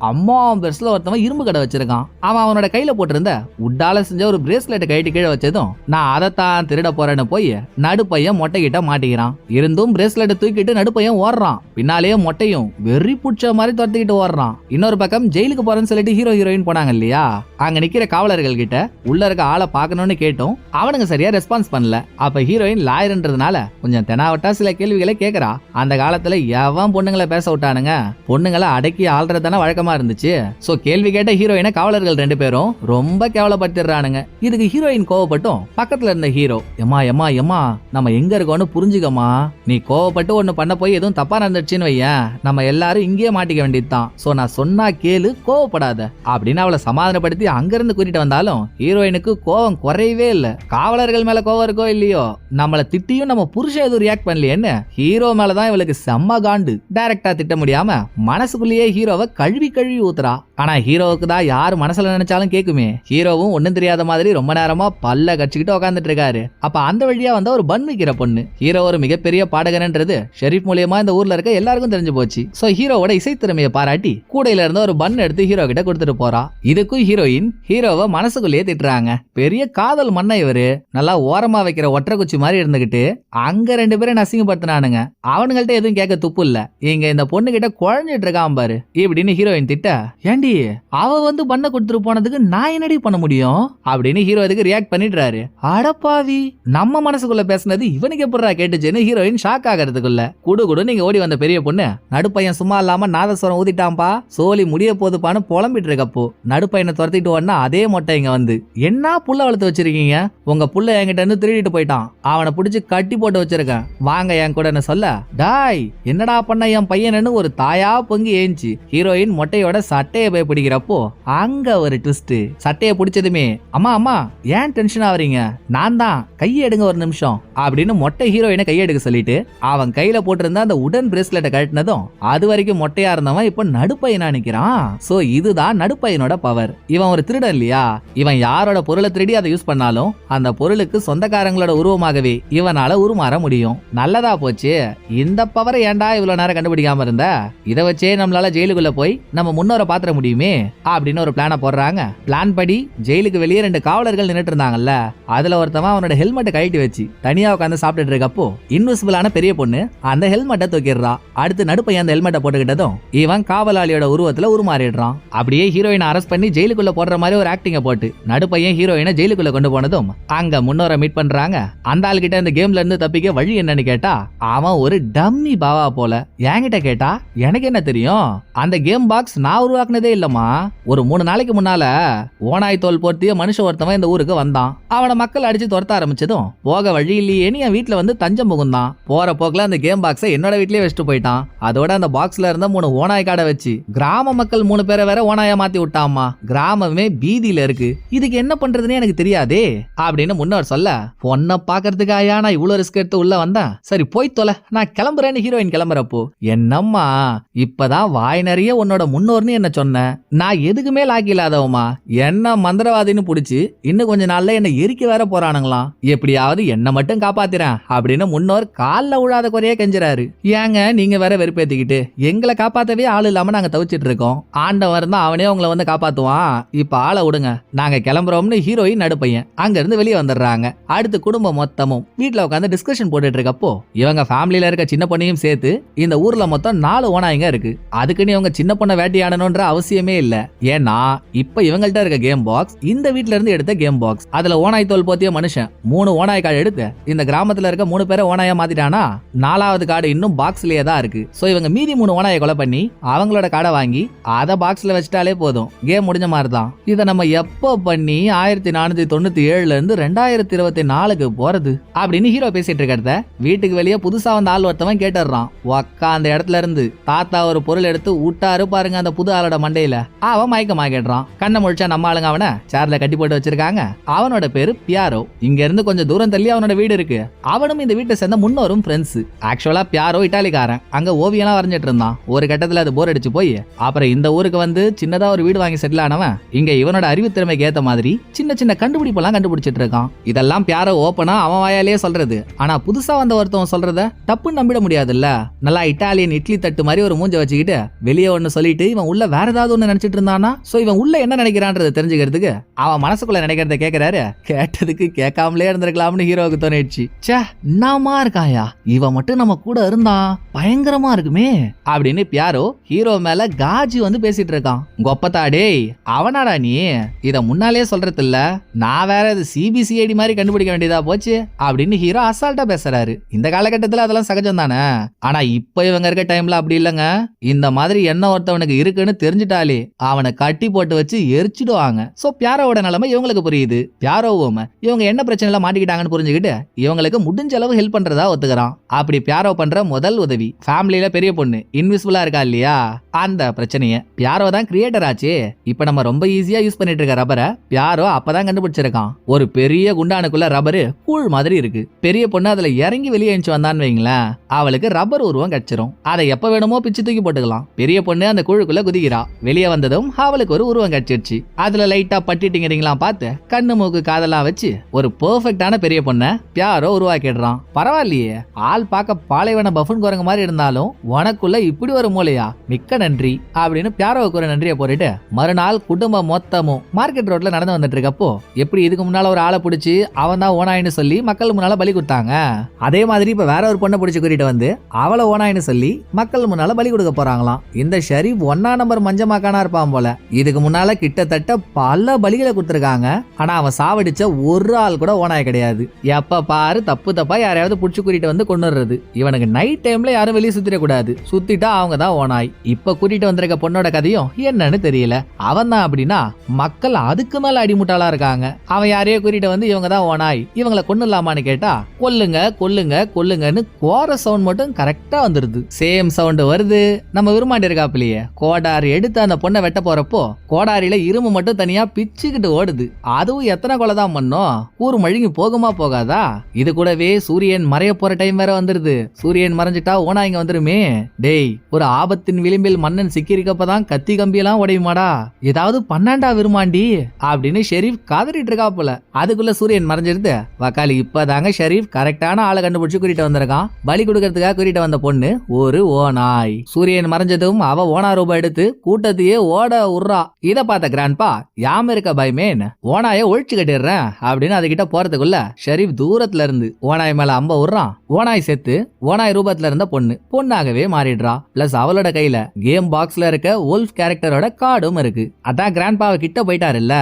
அம்மா பெருசுல ஒருத்தவன் இரும்பு கடை வச்சிருக்கான். அவன் அவனோட கையில போட்டிருந்த உட்டால செஞ்ச ஒரு பிரேஸ்லெட் கைட்டு கீழே வச்சதும் நான் அதைத்தான் திருட போறேன்னு போய் நடுப்பையன் மொட்டை கிட்ட மாட்டிக்கிறான். இருந்தும் பிரேஸ்லெட் தூக்கிட்டு நடுப்பையன் ஓடுறான். பின்னாலேயே மொட்டையும் வெறி புடிச்ச மாதிரி துரத்திக்கிட்டு ஓடுறான். இன்னொரு பக்கம் ஜெயிலுக்கு போறேன்னு சொல்லிட்டு ஹீரோ ஹீரோயின் போனாங்க இல்லையா, அங்க நிக்கிற காவலர்கள் கிட்ட உள்ள இருக்க ஆளை பாக்கணும்னு கேட்டோம். அவனுங்க சரியா ரெஸ்பான்ஸ் பண்ணல. அப்ப ஹீரோயின் லாயர்ன்றதுனால கொஞ்சம் தெனாவட்டா சில கேள்விகளை கேக்குறா. அந்த காலத்துல எவன் பொண்ணுங்களை பேச விட்டானுங்க, பொண்ணுங்களை அடக்கி ஆள்றதுதானே வழக்கமா இருந்துச்சு. சோ கேள்வி கேட்ட ஹீரோயினை காவலர்கள் 2 பேரும் ரொம்ப கேவலப்பட்டுறானுங்க. இதுக்கு ஹீரோயின் கோவப்பட்டும் பக்கத்துல இருந்த ஹீரோ எம்மா எம்மா எம்மா நம்ம எங்க இருக்கோம்னு புரிஞ்சுக்கமா, நீ கோவப்பட்டு ஒண்ணு பண்ண போய் எதுவும் தப்பா நடந்துச்சுன்னு வையன், நம்ம எல்லாரும் இங்கேயே மாட்டிக்க வேண்டியதுதான். சோ நான் சொன்னா கேளு, கோவப்படாத அப்படின்னு அவளை சமாதானப்படுத்தி அங்கிருந்து கூட்டிட்டு வந்தாலும் ஹீரோயினுக்கு கோவம் குறையவே இல்ல. காவலர்கள் மேல கோவம் இருக்கோ இல்லையோ, நம்மள திட்டியும் நம்ம புருஷன் எதுவும் ரியாக்ட் பண்ணலையேன்னு ஹீரோ மேலதான் இவளுக்கு செம்ம காண்டு. டைரக்டா திட்ட முடியாம மனசுக்குள்ளேயே ஹீரோவை கழுவி கழுவி ஊத்துறா. ஆனா ஹீரோவுக்கு தான் யாரு மனசுல நினைச்சாலும் கேக்குமே. ஹீரோவும் ஒண்ணும் தெரியாத மாதிரி ரொம்ப நேரமா பல்ல கடிச்சுக்கிட்டு உட்காந்துட்டு இருக்காரு. அப்ப அந்த வழியா வந்த ஒரு பன் விக்கிற பொண்ணு. ஹீரோ ஒரு மிகப்பெரிய பாடகன்ன்றது ஷெரீப் மூலியமா இந்த ஊர்ல இருக்க எல்லாருக்கும் தெரிஞ்சு போச்சு. சோ ஹீரோவோட இசைத்திறமையை பாராட்டி கூடையில இருந்த ஒரு பன் எடுத்து ஹீரோ கிட்ட கொடுத்துட்டு போறா. இதுக்கும் ஹீரோயின் ஹீரோவை மனசுக்குள்ளேயே திட்டுறாங்க. பெரிய காதல் மண்ணை இவரு, நல்லா ஓரமா வைக்கிற ஒற்றை குச்சி மாதிரி இருந்துகிட்டு அங்க 2 பேரும் நசிங்கப்படுத்தினானுங்க. அவனுங்கள்ட்ட எதுவும் கேட்க துப்பு இல்ல. இங்க இந்த பொண்ணு கிட்ட குழஞ்சிட்டு இருக்கான் பாரு இப்படின்னு ஹீரோயின் திட்ட, ஏண்டி ஏண்டி அவ வந்து பண்ண கொடுத்துட்டு போனதுக்கு நான் என்னடி பண்ண முடியும் அப்படின்னு ஹீரோ இதுக்கு ரியாக்ட் பண்ணிடுறாரு. அடப்பாவி, நம்ம மனசுக்குள்ள பேசுனது இவனுக்கு எப்படிடா கேட்டுச்சுன்னு ஹீரோயின் ஷாக் ஆகிறதுக்குள்ள குடு நீங்க ஓடி வந்த பெரிய பொண்ணு நடுப்பையன் சும்மா இல்லாம நாதஸ்வரம் ஊதிட்டாம்பா, சோலி முடிய போதுப்பான்னு புலம்பிட்டு இருக்கப்போ நடுப்பையனை துரத்திட்டு வரனா அதே மொட்டை இங்க வந்து என்ன புள்ள வளர்த்து வச்சிருக்கீங்க, உங்க புள்ள என்கிட்ட இருந்து திருடிட்டு போயிட்டான், அவனை பிடிச்சு கட்டி போட்டு வச்சிருக்கேன், வாங்க என் கூட சொல்ல. டாய் என்னடா பண்ண என் பையனு ஒரு தாயா பொங்கி ஏஞ்சி ஹீரோயின் மொட்டையோட சட்டையை போய் பிடிக்கிறப்போ அங்க ஒரு ட்விஸ்ட். சட்டையை பிடிச்சதுமே அம்மா அம்மா ஏன் டென்ஷன் ஆவறீங்க, நான் தான், கையை எடுங்க ஒரு நிமிஷம் அப்படின்னு மொட்டை ஹீரோயினை கையெடுக்க சொல்லிட்டு அவன் கையில போட்டிருந்த அந்த உடன் பிரேஸ்லெட்டை கழட்டினதும் அது வரைக்கும் மொட்டையா இருந்தவன் இப்ப நடுப்பையனா நிக்கிறான். சோ இதுதான் நடுப்பையனோட பவர். இவன் ஒரு திருடன் இல்லையா, இவன் யாரோட பொருளை திருடி அதை யூஸ் பண்ணாலும் அந்த பொருளுக்கு சொந்தக்காரங்களோட உருவமாகவே இவனால உருமாற முடியும். நல்லதா போச்சு, இந்த பவரை ஏன்டா இவ்வளவு நேரம் கண்டுபிடிக்காம இருந்த, இதை வச்சே நம்மளால ஜெயிலுக்குள்ள போய் நம்ம முன்னோரை பாத்திர முடியுமே அப்படின்னு ஒரு பிளான போடுறாங்க. பிளான் படி ஜெயிலுக்கு வெளியே 2 காவலர்கள் நின்னுட்டு இருந்தாங்கல்ல, அதுல ஒருத்தவன் அவனோட ஹெல்மெட்டை கழட்டி வச்சு தனியா உட்காந்து சாப்பிட்டுட்டு இருக்கப்போ இன்விசிபிளான பெரிய பொண்ணு அந்த ஹெல்மெட்டை தூக்கிடுறா. அடுத்து நடுப்பையன் அந்த ஹெல்மெட்டை போட்டுக்கிட்டதும் இவன் காவலாளியோட உருவத்துல உருமாறிடுறான். அப்படியே ஹீரோயினை அரெஸ்ட் பண்ணி ஜெயிலுக்குள்ள போடுற மாதிரி ஒரு ஆக்டிங்க போட்டு நடுப்பையன் ஹீரோயினை ஜெயிலுக்குள்ள கொண்டு போனதும் அங்க முன்னோரை மீட் பண்றாங்க. அந்த ஆள் கிட்ட இந்த கேம்ல இருந்து தப்பிக்க வழி என்னன்னு கேட்டா அவன் ஒரு டம்மி பாவா போல. என்கிட்ட கேட்டா எனக்கு என்ன தெரியும், அந்த கேம் பாக்ஸ் நான் உருவாக்குனதே இல்லம்மா, ஒரு 3 நாளைக்கு முன்னால ஓனாய் தோல் போர்த்திய மனுஷன் ஒருத்தவன் இந்த ஊருக்கு வந்தான், அவனை மக்கள் அடிச்சு துரத்த ஆரம்பிச்சதும் போக வழி இல்லையேன்னு என் வீட்டுல வந்து தஞ்சம் புகுந்தான், போற போக்குல அந்த கேம் பாக்ஸை என்னோட வீட்லயே வச்சுட்டு போயிட்டான், அதோட அந்த பாக்ஸ்ல இருந்த 3 ஓனாய் காடை வச்சு கிராம மக்கள் 3 பேரை வேற ஓனாயா மாத்தி விட்டாமா, கிராமமே பீதியில இருக்கு, இதுக்கு என்ன பண்றதுன்னு எனக்கு தெரியாதே அப்படின்னு முன்னோர் சொல்ல, பொண்ணை பாக்குறதுக்காயா நான் இவ்வளவு ரிஸ்க் எடுத்து உள்ள வந்தேன், சரி போய் தொலை நான் கிளம்புறேன்னு ஹீரோயின் கிளம்புறப்போ என்னம்மா இப்பதான் வாய் நிறைய உன்னோட முன்னோர்னு என்ன சொன்ன, நான் எதுக்குமே லாக்கி இல்லாதவமா, என்ன மந்திரவாதின்னு புடிச்சு இன்னும் கொஞ்ச நாள்ல என்ன எரிக்க வேற போறானுங்களாம், எப்படியாவது என்ன மட்டும் காப்பாத்திறேன் அப்படின்னு முன்னோர் கால்ல விழாத குறைய கெஞ்சுறாரு. ஏங்க நீங்க வேற வெறுப்பேத்திக்கிட்டு எங்களை காப்பாத்தவே ஆள் இல்லாம நாங்க தவிச்சிட்டு இருக்கோம், ஆண்டவன் இருந்தா அவனே உங்களை வந்து காப்பாத்துவான், இப்ப ஆளை விடுங்க நாங்க கிளம்புறோம்னு ஹீரோயின் நடுப்பையன் அங்க இருந்து வெளியே வந்துடுறாங்க. அடுத்து குடும்பம் மொத்தமும் வீட்டுல உட்காந்து டிஸ்கஷன் போட்டுட்டு இருக்கப்போ இவங்க ஃபேமிலியில இருக்க சின்ன பொண்ணையும் சேர்த்து இந்த ஊர்ல மொத்தம் 4 ஓனாய்ங்க இருக்கு. அதுக்குன்னு இவங்க சின்ன பொண்ணை வேட்டையாடணும்ன்ற அவசியமே இல்ல, ஏன்னா இப்ப இவங்கள்ட்ட இருக்க கேம் பாக்ஸ் இந்த வீட்ல இருந்து எடுத்த கேம் பாக்ஸ், அதுல ஓனாய் தோல் போத்திய மனுஷன் 3 ஓனாய் கார்டு எடுத்து இந்த கிராமத்துல இருக்க 3 பேரை ஓனாயா மாத்திட்டானா 4வது கார்டு இன்னும் பாக்ஸ்லயே தான் இருக்கு. சோ இவங்க மீதி 3 ஓனாயை கொலை பண்ணி அவங்களோட கார்டை வாங்கி அத பாக்ஸ்ல வச்சிட்டாலே போதும், கேம் முடிஞ்ச மாதிரி தான். இதை நம்ம எப்போ பண்ணி 1497ல இருந்து 2024க்கு போறது அப்படின்னு ஹீரோ பேசிட்டு இருக்கிறத வீட்டுக்கு வெளியே புதுசா வந்த ஆள் ஒருத்தவன் கேட்டுறான். அந்த இடத்துல இருந்து தாத்தா ஒரு பொருள் எடுத்து விட்டாரு பாருங்க அந்த புது ஆளோட மண்டையில, அவன் மயக்கமாக்கிடுறான். கண்ணை முழிச்சா நம்ம ஆளுங்க அவனை சேர்ல கட்டி போட்டு வச்சிருக்காங்க. அவனோட பேரு பியாரோ. இங்க இருந்து கொஞ்சம் தூரம் தள்ளி அவனோட வீடு இருக்கு. அவனும் இந்த வீட்டை சேர்ந்த முன்னோரும் ஃப்ரெண்ட்ஸ். ஆக்சுவலா பியாரோ இட்டாலிக்காரன், அங்க ஓவியெல்லாம் வரைஞ்சிட்டு இருந்தான். ஒரு கட்டத்துல அது போர் அடிச்சு போய் அப்புறம் இந்த ஊருக்கு வந்து சின்னதா ஒரு வீடு வாங்கி செட்டில் ஆனவன் இங்க இவனோட அறிவு திறமைக்கு ஏத்த மாதிரி சின்ன சின்ன கண்டுபிடிப்பெல்லாம் கண்டுபிடிச்சிட்டு இருக்கான். இதெல்லாம் பியாரோ ஓப்பனா அவன் வாயாலேயே சொல்றது, ஆனா புதுசா வந்த ஒருத்தவன் சொல்றத தப்புன்னு நம்பிட முடியாதுல்ல. நல்லா இட்டாலியன் இட்லி தட்டு மாதிரி ஒரு மூஞ்ச வச்சுக்கிட்டு வெளியே ஒன்னு சொல்லிட்டு இவன் உள்ள வேற ஏதாவது ஒண்ணு நினைச்சிட்டு இருந்தானா, சோ இவன் உள்ள என்ன நினைக்கிறான்றதை தெரிஞ்சுக்கிறதுக்கு அவன் மனசுக்குள்ள நினைக்கிறத கேட்கிறாரு. கேட்டதுக்கு கேட்காமலே இருந்திருக்கலாம்னு ஹீரோவுக்கு தோணிடுச்சு. சே நாமா இருக்காயா, இவன் மட்டும் நம்ம கூட இருந்தான் பயங்கரமா இருக்குமே அப்படின்னு பியாரோ ஹீரோ மேல காஜி வந்து பேசிட்டு இருக்கான். கொப்பத்தாடே அவனாடா நீ, இத முன்னாலே சொல்றது இல்ல, நான் வேற இது சிபிசிஐடி மாதிரி கண்டுபிடிக்க வேண்டியதா போச்சு அப்படின்னு ஹீரோ அசால்ட்டா பேசுறாரு. இந்த காலகட்டத்துல அதெல்லாம் சகஜம் தானே, ஆனா இப்ப இவங்க இருக்க டைம்ல அப்படி இல்லங்க. இந்த மாதிரி என்ன ஒருத்தவனுக்கு இருக்குன்னு தெரிஞ்சுட்டாலே அவனை கட்டி போட்டு வச்சு எரிச்சிடுவாங்க. சோ பியாரோவோட நிலைமை இவங்களுக்கு புரியுது. பியாரோவும் இவங்க என்ன பிரச்சனைல மாட்டிக்கிட்டாங்கன்னு புரிஞ்சுக்கிட்டு இவங்களுக்கு முடிஞ்ச அளவு ஹெல்ப் பண்றதா ஒத்துக்கிறான். அப்படி பியாரோ பண்ற முதல் உதவி, ஃபேமிலியில பெரிய பொண்ணு இன்விசிபிளா இருக்கா இல்லையா, அந்த பிரச்சனைய பியாரோ தான் கிரியேட்டர் ஆச்சு. இப்ப நம்ம ரொம்ப ஈஸியா யூஸ் பண்ணிட்டு இருக்க ரப்பரை பியாரோ அப்பதான் கண்டுபிடிச்சிருக்கான். ஒரு பெரிய குண்டானுக்குள்ள ரப்பரு கூழ் மாதிரி இருக்கு. பெரிய பொண்ணு அதுல இறங்கி வெளியே எழுந்து வந்தான்னு வைங்களேன், அவளுக்கு ரப்பர் உருவம் கிடைச்சிரும். அதை எப்ப வேணுமோ பிச்சு தூக்கி போட்டுக்கலாம். பெரிய பொண்ணு அந்த குழுக்குள்ள குதிக்கிறா. வெளியே வந்ததும் அவளுக்கு ஒரு உருவம் கிடைச்சிருச்சு. அதுல லைட்டா பட்டிட்டிங்கிறீங்களாம் பார்த்து கண்ணு மூக்கு காதெல்லாம் வச்சு ஒரு பெர்ஃபெக்டான பெரிய பொண்ணை பியாரோ உருவாக்கிடுறான். பரவாயில்லையே, ஆள் பார்க்க பாலைவன பஃபன் குரங்கு மாதிரி இருந்தாலும் உனக்குள்ள இப்படி ஒரு மூலையா, மிக்க நன்றி அப்படின்னு பியாரோவுக்கு ஒரு நன்றியை போட்டுட்டு மறுநாள் குடும்பம் மொத்தமும் மார்க்கெட் ரோட்ல நடந்து வந்துட்டு இருக்கப்போ எப்படி இதுக்கு முன்னால ஒரு ஆளை பிடிச்சி அவன் தான் ஓனாயின்னு சொல்லி மக்கள் முன்னால பலி கொடுத்தாங்க, அதே மாதிரி இப்ப வேற ஒரு பொண்ணை பிடிச்சி கூட்டிட்டு வந்து அவளை ஓனாயின்னு சொல்லி மக்கள் முன்னால பலி கொடுக்க போறாங்களாம். இந்த ஷரீப் 1ஆம் நம்பர் மஞ்சமா மக்கானா இருப்பான் போல. இதுக்கு முன்னால கிட்டத்தட்ட பல பலிகளை கொடுத்திருக்காங்க. ஆனா அவன் சாவடிச்ச ஒரு ஆள் கூட ஓனாய் கிடையாது. எப்ப பாரு தப்பு தப்பா யாரையாவது புடிச்சு கூட்டிட்டு வந்து கொண்டுறது. இவனுக்கு நைட் டைம்ல யாரும் வெளியே சுத்திடக்கூடாது. சுத்திட்டா அவங்க தான் ஓனாய். இப்ப கூட்டிட்டு வந்திருக்க பொண்ணோட கதையும் என்னன்னு தெரியல. அவன் தான் அப்படின்னா மக்கள் அதுக்கு மேல அடிமுட்டாளா இருக்காங்க. அவன் யாரையோ கூட்டிட்டு வந்து இவங்க தான் ஓனாய், இவங்களை கொன்னுலாமான்னு கேட்டா கொல்லுங்க கொல்லுங்க கொல்லுங்கன்னு கோர சவுண்ட் மட்டும் கரெக்டா வந்துருது. சேம் சவுண்ட் வருது. நம்ம விரும்பாண்டி இருக்காப்லயே கோடாரி எடுத்து அந்த பொண்ணை வெட்ட போறப்போ கோடாரியில இரும்பு மட்டும் தனியா பிச்சுக்கிட்டு ஓடுது. அதுவும் எத்தனை கொலை தான் பண்ணோம், ஊர் மழுங்கி போகுமா போகாதா? இது கூடவே சூரியன் மறைய போற டைம் வேற வந்துருது. சூரியன் மறைஞ்சிட்டா ஓனாய்ங்க வந்துருமே. டேய், ஒரு ஆபத்தின் விளிம்பில் மன்னன் சிக்கியிருக்கப்பதான் கத்தி கம்பியெல்லாம் உடையுமாடா, ஏதாவது பண்ணாண்டா விரும்பாண்டி அப்படின்னு ஷெரீப் காதறிட்டு இருக்கா போல. அதுக்குள்ள சூரியன் மறைஞ்சிருது. வக்காலி இப்பதாங்க ஷெரீப் கரெக்டான ஆளை கண்டுபிடிச்சு கூட்டிட்டு வந்திருக்கான். பலி கொடுக்கறதுக்காக கூட்டிட்டு வந்த பொண்ணு ஒரு ஓனாய். சூரியன் மறைஞ்சதும் அவ ஓனா ரூபாய் எடுத்து கூட்டத்தையே ஓட உர்றா. இத பார்த்த கிராண்ட்பா யாம இருக்க பைமேன், ஓனாய ஒழிச்சு கட்டிடுறேன் அப்படின்னு அதுகிட்ட போறதுக்குள்ள ஷெரீப் தூரத்துல இருந்து ஓனாய் மேல அம்ப உர்றான். ஓனாய் செத்து ஓனாய் ரூபத்துல இருந்த பொண்ணாகவே மாறிடுறா. பிளஸ் அவளோட கையில கேம் பாக்ஸ்ல இருக்க wolf கேரக்டரோட கார்டும் இருக்கு. அதான் கிராண்ட்பாவை கிட்ட போயிட்டாரு இல்ல,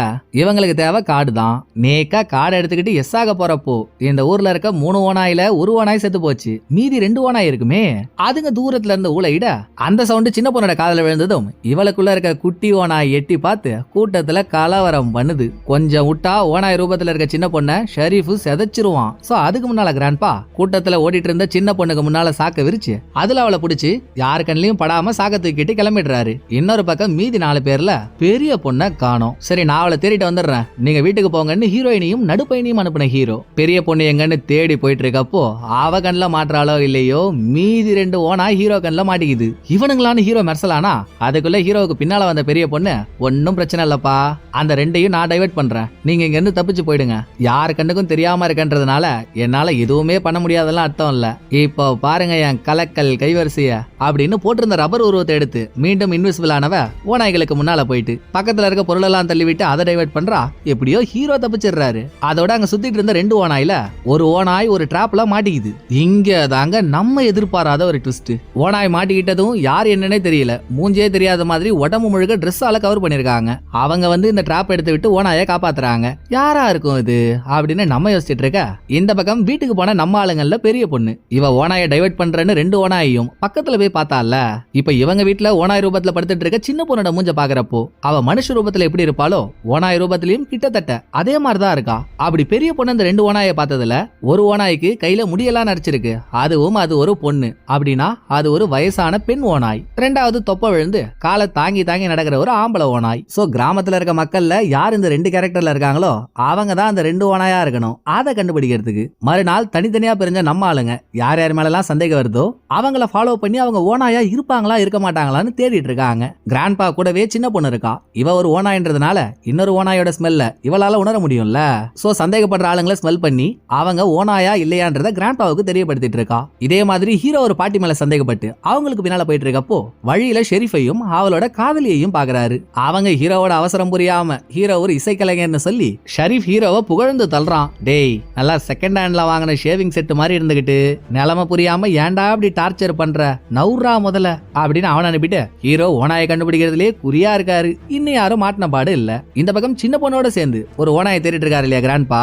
இவங்களுக்கு தேவை கார்டு தான். நேக்கா கார்டு எடுத்துக்கிட்டு எஸ் ஆக போறப்போ இந்த ஊர்ல இருக்க 3 ஓனாயில ஒரு ஓனாய் செத்து போச்சு. மீதி 2 ஓனாய் இருக்குமே, அதுங்க தூரத்துல இருந்து ஊழையிட அந்த சவுண்ட் சின்ன பொண்ணோட காதல விழுந்ததும் இவளுக்குள்ள இருக்க குட்டி ஓனாய் எட்டி பார்த்து கூட்டத்துல கலவரம் பண்ணுது. கொஞ்சம் விட்டா ஓனாய் ரூபத்துல இருக்க சின்ன பொண்ண ஷெரீஃப் செதைச்சிருவான். சோ அதுக்கு முன்னால கிராண்ட்பா கூட்டத்துல ஓடிட்டு இருந்த சின்ன பொண்ணுக்கு முன்னால சாக்க விரிச்சு அதுல அவளை பிடிச்சு யாரு கண்ணிலையும் படாம சாக்க தூக்கிட்டு கிளம்பிடுறாரு. இன்னொரு பக்கம் மீதி 4 பேர்ல பெரிய பொண்ண காணோம். சரி, நான் அவளை தேடிட்டு வந்துடுறேன், நீங்க வீட்டுக்கு போங்கன்னு ஹீரோயினையும் நடுப்பயனையும் அனுப்பின ஹீரோ பெரிய பொண்ணு எங்கன்னு தேடி போயிட்டு இருக்கப்போ அவ கண்ணில் மாற்றாலோ இல்லையோ மீதி 2 ஓனாய் ஹீரோ கண்ணில் மாட்டிக்குது. இவனுங்களான ஹீரோ மெர்சலானா அதுக்குள்ள ஹீரோவுக்கு பின்னால வந்த பெரிய பொண்ணு ஒன்னும் பிரச்சனை இல்லப்பா, அந்த 2ஐயும் நான் டைவர்ட் பண்றேன், நீங்க இங்க இருந்து தப்பிச்சு போயிடுங்க, யாரு கண்ணுக்கும் தெரியாம இருக்கன்றதுனால என்னால எதுவுமே பண்ண முடியாதெல்லாம் அர்த்தம் இல்ல. இப்போ பாருங்க என் கலக்கல் கைவரிசைய அப்படின்னு போட்டிருந்த ரப்பர் உருவத்தை எடுத்து மீண்டும் இன்விசிபிள் ஆனவ ஓநாய்களுக்கு முன்னால போயிட்டு பக்கத்துல இருக்க பொருளெல்லாம் தள்ளிவிட்டு அதை டைவர்ட் பண்றா. எப்படியோ ஹீரோ தப்பிச்சிடுறாரு. அதோட அங்க சுத்திட்டு இருந்த 2 ஓனாயில ஒரு ஓனாய் ஒரு டிராப்ல மாட்டிக்குது. இங்க தாங்க நம்ம எதிர்பாராத ஒரு ட்விஸ்ட். ஓனாய் மாட்டிக்கிட்டதும் யார் என்னன்னே தெரியல, மூஞ்சே தெரியாத மாதிரி உடம்பு முழுக்க ட்ரெஸ்ஸால கவர் பண்ணிருக்காங்க. அவங்க வந்து இந்த டிராப் எடுத்து விட்டு ஓனாயை காப்பாத்துறாங்க. யாரா இருக்கும் இது அப்படின்னு நம்ம யோசிச்சுட்டு இருக்க இந்த பக்கம் வீட்டுக்கு போன நம்ம ஆளுங்கள்ல பெரிய பொண்ணு இவ ஓனாயை டைவர்ட் பண்றேன்னு 2 ஓனாயையும் பக்கத்துல போய் பார்த்தால. இப்ப இவங்க வீட்டுல ஓனாய் ரூபத்துல படுத்துட்டு இருக்க சின்ன பொண்ணோட மூஞ்ச பாக்குறப்போ அவ மனுஷ ரூபத்துல எப்படி இருப்பாளோ ஓனாய் ரூபத்திலயும் கிட்டத்தட்ட அதே மாதிரிதான் இருக்கா. அப்படி பெரிய பொண்ணு அந்த 2 ஓனாயை பார்த்ததுல ஒரு ஓனாய்க்கு கையில முடியெல்லாம் நரைச்சிருக்கு. அதுவும் அது ஒரு பொண்ணு அப்படின்னா அது ஒரு வயசான பெண் ஓனாய். 2வது தொப்ப விழுந்து காலை தாங்கி தாங்கி நடக்கிற ஒரு ஆம்பளை ஓனாய். சோ கிராமத்துல இருக்க மக்கள்ல யார் இந்த 2 கேரக்டர்ல இருக்காங்களோ அவங்க தான் அந்த 2 ஓனாயா இருக்கணும். அதை கண்டுபிடிக்கிறதுக்கு மறுநாள் தனித்தனியா பிரிஞ்ச நம்ம ஆளுங்க யார் யார் மேலாம் சந்தேகம் வருதோ அவங்கள ஃபாலோ பண்ணி அவங்க ஓனாயா இருப்பாங்களா இருக்க மாட்டாங்களான்னு தேடிட்டு இருக்காங்க. கிராண்ட்பா கூடவே சின்ன பொண்ணு இருக்கா. இவ ஒரு ஓனாயின்றதுனால இன்னொரு ஓனாயோட ஸ்மெல்ல இவளால உணர முடியும்ல. சோ சந்தேகப்படுற ஆளுங்களை ஸ்மெல் பண்ணி அவங்க ஓனாயா இல்லையான்றத கிராண்ட்பாவுக்கு தெரியப்படுத்திட்டு இருக்கா. இதே மாதிரி ஹீரோ ஒரு பாட்டி மேல சந்தேகப்பட்டு அவங்களுக்கு பின்னால போயிட்டு இருக்கப்போ வழியில ஷெரீஃபையும் அவளோட காதலியையும் பாக்குறாரு. அவங்க ஹீரோவோட அவசரம் புரியாம ஹீரோ ஒரு இசைக்கலைஞர்னு சொல்லி ஷெரீஃப் ஹீரோவை புகழ்ந்து தள்ளுறான். டேய், நல்லா செகண்ட் ஹேண்ட்ல வாங்கின ஷேவிங் செட் மாதிரி இருந்துகிட்டு நிலைமை புரியாம ஏன்டா அப்படி டார்ச்சர் பண்ற, நவுறா முதல்ல அப்படின்னு அவன் அனுப்பிட்டு ஹீரோ ஓனாயை கண்டுபிடிக்கிறதுலே குறியா இருக்காரு. இன்னும் யாரும் மாட்டின பாடு இல்ல. இந்த பக்கம் சின்ன பொண்ணோட சேர்ந்து ஒரு ஓனாயை தேடிட்டு இருக்காரு இல்லையா கிராண்ட்பா,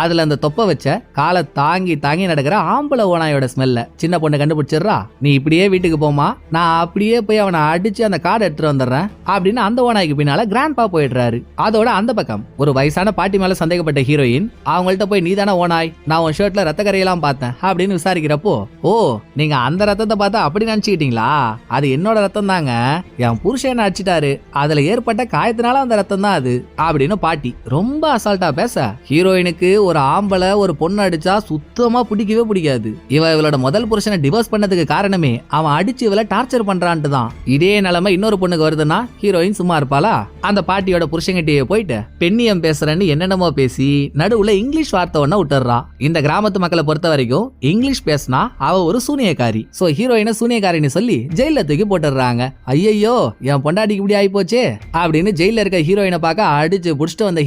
அதுல அந்த தொப்ப வச்ச காலை தாங்கி தாங்கி நடக்கிற ஆம்பளை ஓனாயோட ஸ்மெல்ல சின்ன பொண்ணு கண்டுபிடிச்சிடுறா. நீ இப்படியே வீட்டுக்கு போமா, நான் அப்படியே போய் அவனை அடிச்சு அந்த கார்டு எடுத்துட்டு வந்துடுறேன் அப்படின்னு அந்த ஓனாய்க்கு பின்னால கிராண்ட்பா போயிடுறாரு. அதோட அந்த பக்கம் ஒரு வயசான பாட்டி மேல சந்தேகப்பட்ட ஹீரோயின் அவங்கள்ட்ட போய் நீதான ஓனாய், நான் உன் ஷர்ட்ல ரத்த கரையெல்லாம் பார்த்தேன் அப்படின்னு விசாரிக்கிறப்போ ஓ நீங்க அந்த ரத்தத்தை பார்த்தா அப்படி நினைச்சுக்கிட்டீங்களா, அது என்னோட ரத்தம் தாங்க, என் புருஷன் அடிச்சிட்டாரு, அதுல ஏற்பட்ட காயத்தினால அந்த ரத்தம் தான் அது அப்படின்னு பாட்டி ரொம்ப அசால்ட்டா பேச ஹீரோயினுக்கு ஒரு ஆம்பளை ஒரு பொண்ணு அடிச்சா சுத்தமா பிடிக்கவே பிடிக்காது. இவளோட முதல் புருஷனை டிவோர்ஸ் பண்ணதுக்கு காரணமே அவன் அடிச்சு இவளை டார்ச்சர் பண்றான்ட்டு தான். இதே நிலைமை இன்னொரு பொண்ணுக்கு வருதுன்னா ஹீரோயின் சும்மா இருப்பாளா? அந்த பாட்டியோட புருஷங்கிட்டே போயிட்டு பெண்ணியம் பேசுறேன்னு என்னென்னமோ பேசி நடுவுல இங்கிலீஷ் வார்த்தை ஒண்ண விட்டுறா. இந்த கிராமத்து மக்களை பொறுத்த வரைக்கும் இங்கிலீஷ் பேசினா அவ ஒரு சூனியக்காரி. சோ ஹீரோயினை சூனியக்காரின்னு சொல்லி ஜெயில தூக்கி போட்டுறாங்க. ஐயோ என் பொண்டாட்டிக்கு இப்படி ஆயி போச்சே அப்படின்னு ஜெயில இருக்க ஹீரோயினை பார்க்க அடிச்சு புடிச்சிட்டு வந்த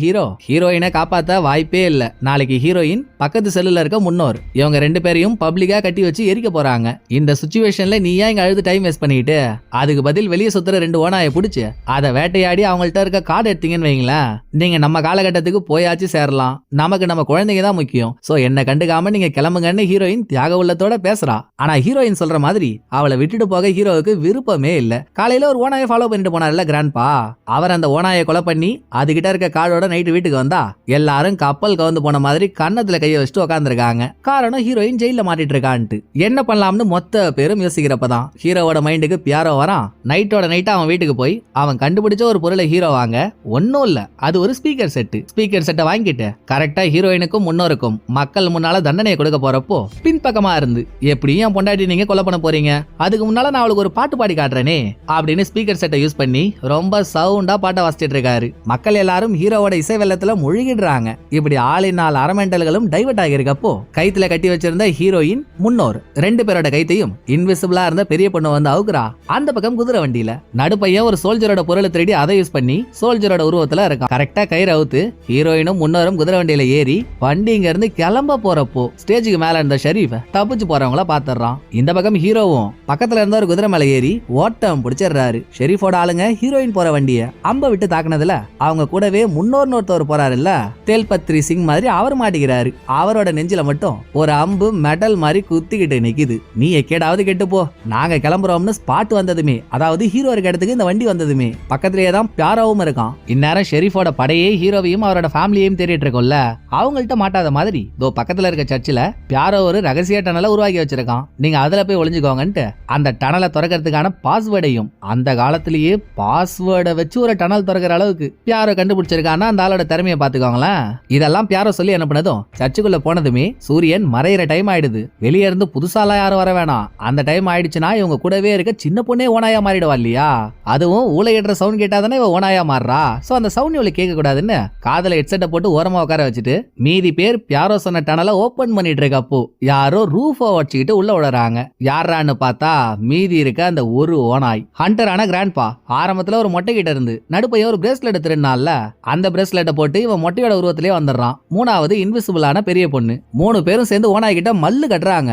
ஹீரோயினை காப்பாத்த வாய்ப்பே இல்ல. நாளைக்கு ஹீரோயின் பக்கத்து செல்லுல இருக்க முன்னோர் இவங்க 2 பேரையும் பப்ளிக்கா கட்டி வச்சு எரிக்க போறாங்க. இந்த சிச்சுவேஷன்ல நீ ஏன் இங்க அழுது டைம் வேஸ்ட் பண்ணிட்டு அதுக்கு பதில் வெளியே சுத்துற 2 2 ஓனாயை பிடிச்சு அதை வேட்டையாடி அவங்கள்ட்ட இருக்க கார்டு எடுத்தீங்கன்னு வைங்களேன், நீங்க நம்ம காலகட்டத்துக்கு போயாச்சு சேரலாம், நமக்கு நம்ம குழந்தைங்க தான் முக்கியம், சோ என்ன கண்டுக்காம நீங்க கிளம்புங்கன்னு ஹீரோயின் தியாக உள்ளத்தோட பேசுறா. ஆனா ஹீரோயின் சொல்ற மாதிரி அவளை விட்டுட்டு போக ஹீரோவுக்கு விருப்பமே இல்ல. காலையில ஒரு ஓனாயை ஃபாலோ பண்ணிட்டு போனார்ல கிராண்ட்பா, அவர் அந்த ஓனாயை கொலை பண்ணி அதுகிட்ட இருக்க கார்டோட நைட்டு வீட்டுக்கு வந்தா எல்லாரும் கப்பல் கவுந்து போன மாதிரி கன்னத்துல கைய வச்சுட்டு உட்காந்துருக்காங்க. காரணம் ஹீரோயின் ஜெயில மாட்டிட்டு இருக்கான்ட்டு. என்ன பண்ணலாம்னு மொத்த பேரும் யோசிக்கிறப்பதான் ஹீரோவோட மைண்டுக்கு பியாரோ வரான். நைட்டோட நைட்டா அவன் வீட்டுக்கு போய் அவன் கண்டுபிடிச்ச ஒரு பொருளை ஹீரோ வாங்க, ஒன்னும் இல்ல அது ஒரு ஸ்பீக்கர் செட்டு. ஸ்பீக்கர் செட்டை வாங்கிட்டு கரெக்டா ஹீரோயினுக்கும் முன்னோருக்கும் மக்கள் முன்னால தண்டனையை கொடுக்க போறப்போ பின்பக்கமா இருந்து எப்படியும் என் பொண்டாட்டி நீங்க கொலை பண்ண போறீங்க, அதுக்கு முன்னால நான் அவளுக்கு ஒரு பாட்டு பாடி காட்டுறேனே அப்படின்னு ஸ்பீக்கர் செட்டை யூஸ் பண்ணி ரொம்ப சவுண்டா பாட்டை வாசிச்சிட்டு இருக்காரு. மக்கள் எல்லாரும் ஹீரோவோட இசை வெள்ளத்துல முழுகிடுறாங்க. இப்படி ஆளினால் அரமெண்டல்களும் டைவர்ட் ஆகிருக்கப்போ கைத்துல கட்டி வச்சிருந்த ஹீரோயின் முன்னோர் 2 பேரோட கைத்தையும் இன்விசிபிளா இருந்த பெரிய பொண்ணு வந்து அவுக்குறா. அந்த பக்கம் குதிரை வண்டியில நடுப்பையன் ஒரு சோல்ஜரோட பொருளை திருடி அதை யூஸ் பண்ணி சோல்ஜரோட உருவத்துல இருக்கான். கரெக்டா கயிறு அவுத்து ஹீரோயினும் முன்னோரும் குதிரை வண்டியில ஏறி வண்டி இங்க இருந்து கிளம்ப போறப்போ ஸ்டேஜுக்கு மேல இருந்த ஷெரீஃப் தப்பிச்சு போறவங்கள பாத்துறான். இந்த பக்கம் ஹீரோவும் பக்கத்துல இருந்த ஒரு குதிரை மேல ஏறி ஓட்டம் பிடிச்சிடுறாரு. ஷெரீஃபோட ஆளுங்க ஹீரோயின் போற வண்டிய அம்ப விட்டு தாக்குனதுல அவங்க கூடவே முன்னோர்னு ஒருத்தவர் போறாரு இல்ல, தேல்பத்ரி சிங் மாதிரி அவர் மாட்டிக்கிறாரு. அவரோட நெஞ்சில மட்டும் ஒரு அம்பு மெட்டல் மாதிரி குத்திக்கிட்டு நிக்குது. நீ எக்கேடாவது கெட்டு போ, நாங்க கிளம்புறோம்னு ஸ்பாட் வந்ததுமே, அதாவது ஹீரோ இருக்க இடத்துக்கு இந்த வண்டி வந்ததுமே பக்கத்திலேயே தான் பியாரோவும் இருக்கான். இந்நேரம் ஷெரீஃபோட படையே ஹீரோவையும் அவரோட ஃபேமிலியையும் தேடிட்டு இருக்கோம்ல, அவங்கள்ட்ட மாட்டாத மாதிரி தோ பக்கத்துல இருக்க சர்ச்சில் பியாரோ ஒரு ரகசிய டனலை உருவாக்கி வச்சிருக்கான். நீங்க அதுல போய் ஒளிஞ்சுக்கோங்கன்ட்டு அந்த டனலை திறக்கிறதுக்கான பாஸ்வேர்டையும் அந்த காலத்திலேயே பாஸ்வேர்டை வச்சு ஒரு டனல் திறக்கிற அளவுக்கு பியாரோ கண்டுபிடிச்சிருக்கான்னா அந்த ஆளோட திறமையை பாத்துக்கோங்களேன். இதெல்லாம் பியாரோ சொல்லி என்ன பண்ணதும் சர்ச்சுக்குள்ள போனதுமே சூரியன் மறையிற டைம் ஆயிடுது. வெளியே இருந்து புதுசாலாம் யாரும் வர வேணாம். அந்த டைம் ஆயிடுச்சுன்னா இவங்க கூடவே இருக்க சின்ன பொண்ணே ஓனாயா மாறிடுவா இல்லையா, அதுவும் ஊழையிடுற சவுண்ட் கேட்டாதானே இவ ஓனாயா மாறுறா. சோ அந்த சவுண்ட் இவளை கேட்க கூடாதுன்னு காதல ஹெட்செட்டை போட்டு ஓரமா உட்கார வச்சுட்டு மீதி பேர் பியாரோ சொன்ன டனலை ஓபன் பண்ணிட்டு இருக்கப்போ யாரோ ரூஃபை வச்சுக்கிட்டு உள்ள விடுறாங்க. யாரான்னு பார்த்தா மீதி இருக்க அந்த ஒரு ஓனாய் ஹண்டரான கிராண்ட்பா. ஆரம்பத்துல ஒரு மொட்டை கிட்ட இருந்து நடுப்பைய ஒரு பிரேஸ்லெட் திருநாள்ல அந்த பிரேஸ்லெட்டை போட்டு இவன் மொட்டையோட உருவத்திலே வந்துடுறான். 3வது இன்விசிபிளான பெரிய பொண்ணு. 3 பேரும் சேர்ந்து ஓனாய் கிட்ட மல்லு கட்டுறாங்க.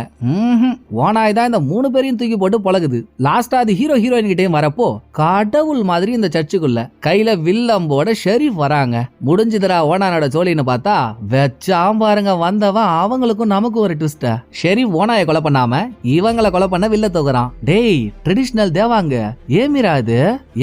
ஓனாய் தான் இந்த 3 பேரையும் தூக்கி போட்டு பழகுது. லாஸ்டா அது ஹீரோயின் கிட்டேயும் வரப்போ கடவுள் மாதிரி இந்த சர்ச்சுக்குள்ள கையில வில்லம்போட ஷெரீஃப் வராங்க. முடிஞ்சுதுரா ஓனானோட ஜோலின்னு பார்த்தா வெச்சாம் பாருங்க வந்தவன் அவங்களுக்கும் நமக்கும் ஒரு ட்விஸ்ட். ஷெரீஃப் ஓனாயை கொலை பண்ணாம இவங்களை கொலை பண்ண வில்ல தூக்குறான். டேய் ட்ரெடிஷனல் தேவாங்க ஏமிரா இது,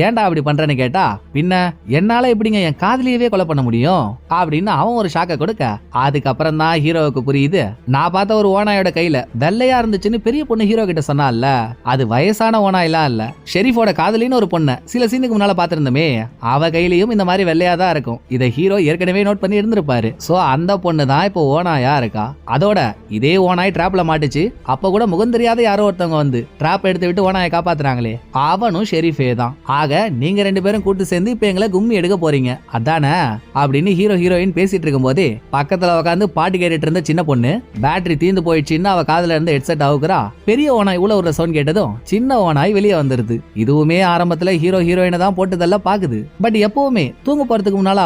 ஏன்டா அப்படி பண்றேன்னு கேட்டா பின்ன என்னால எப்படிங்க என் காதலியவே கொலை பண்ண முடியும் அப்படின்னு அவன் ஒரு ஷாக்க கொடுக்க அதுக்கப்புறம் தான் ஹீரோவுக்கு புரியுது. நான் பார்த்த ஒரு ஓனாயோட கையில வெள்ளையா இருந்துச்சுன்னு பெரிய பொண்ணு ஹீரோ கிட்ட சொன்னால, அது வயசான ஓனாயெல்லாம் இல்ல, ஷெரீஃபோட காதலின்னு ஒரு பொண்ணு சில சீனுக்கு முன்னால பாத்திருந்தமே அவ கையிலயும் இந்த மாதிரி வெள்ளையா தான் இருக்கும். இதை ஹீரோ ஏற்கனவே நோட் பண்ணி இருந்திருப்பாரு. சோ அந்த பொண்ணு தான் இப்போ ஓனாயா இருக்கா. அதோட இதே ஓனாய் டிராப்ல மாட்டுச்சு. அப்ப கூட முகம் தெரியாத யாரோ ஒருத்தவங்க வந்து டிராப் எடுத்து விட்டு ஓனாயை காப்பாத்துறாங்களே அவனும் ஷெரீஃபே தான். ஆக நீங்க 2 பேரும் கூட்டு சேர்ந்து இப்ப எங்களை கும்மி எடுக்க போறீங்க அதானே அப்படின்னு ஹீரோயின் பேசிட்டு இருக்கும் போதே பக்கத்துல உட்காந்து பாட்டு கேட்டுட்டு இருந்த சின்ன பொண்ணு பேட்டரி தீந்து போயிடுச்சுன்னு அவ காதுல இருந்து ஹெட்செட் அவுக்குறா. பெரிய ஓனாய் உள்ள ஒரு சவுண்ட் கேட்டதும் சின்ன ஓனாய் வெளியே வந்துருது. இதுவுமே ஆரம்பத்துல ஹீரோயினை தான் போட்டுதெல்லாம் பாக்குது. பட் எப்பவுமே தூங்க போறதுக்கு முன்னால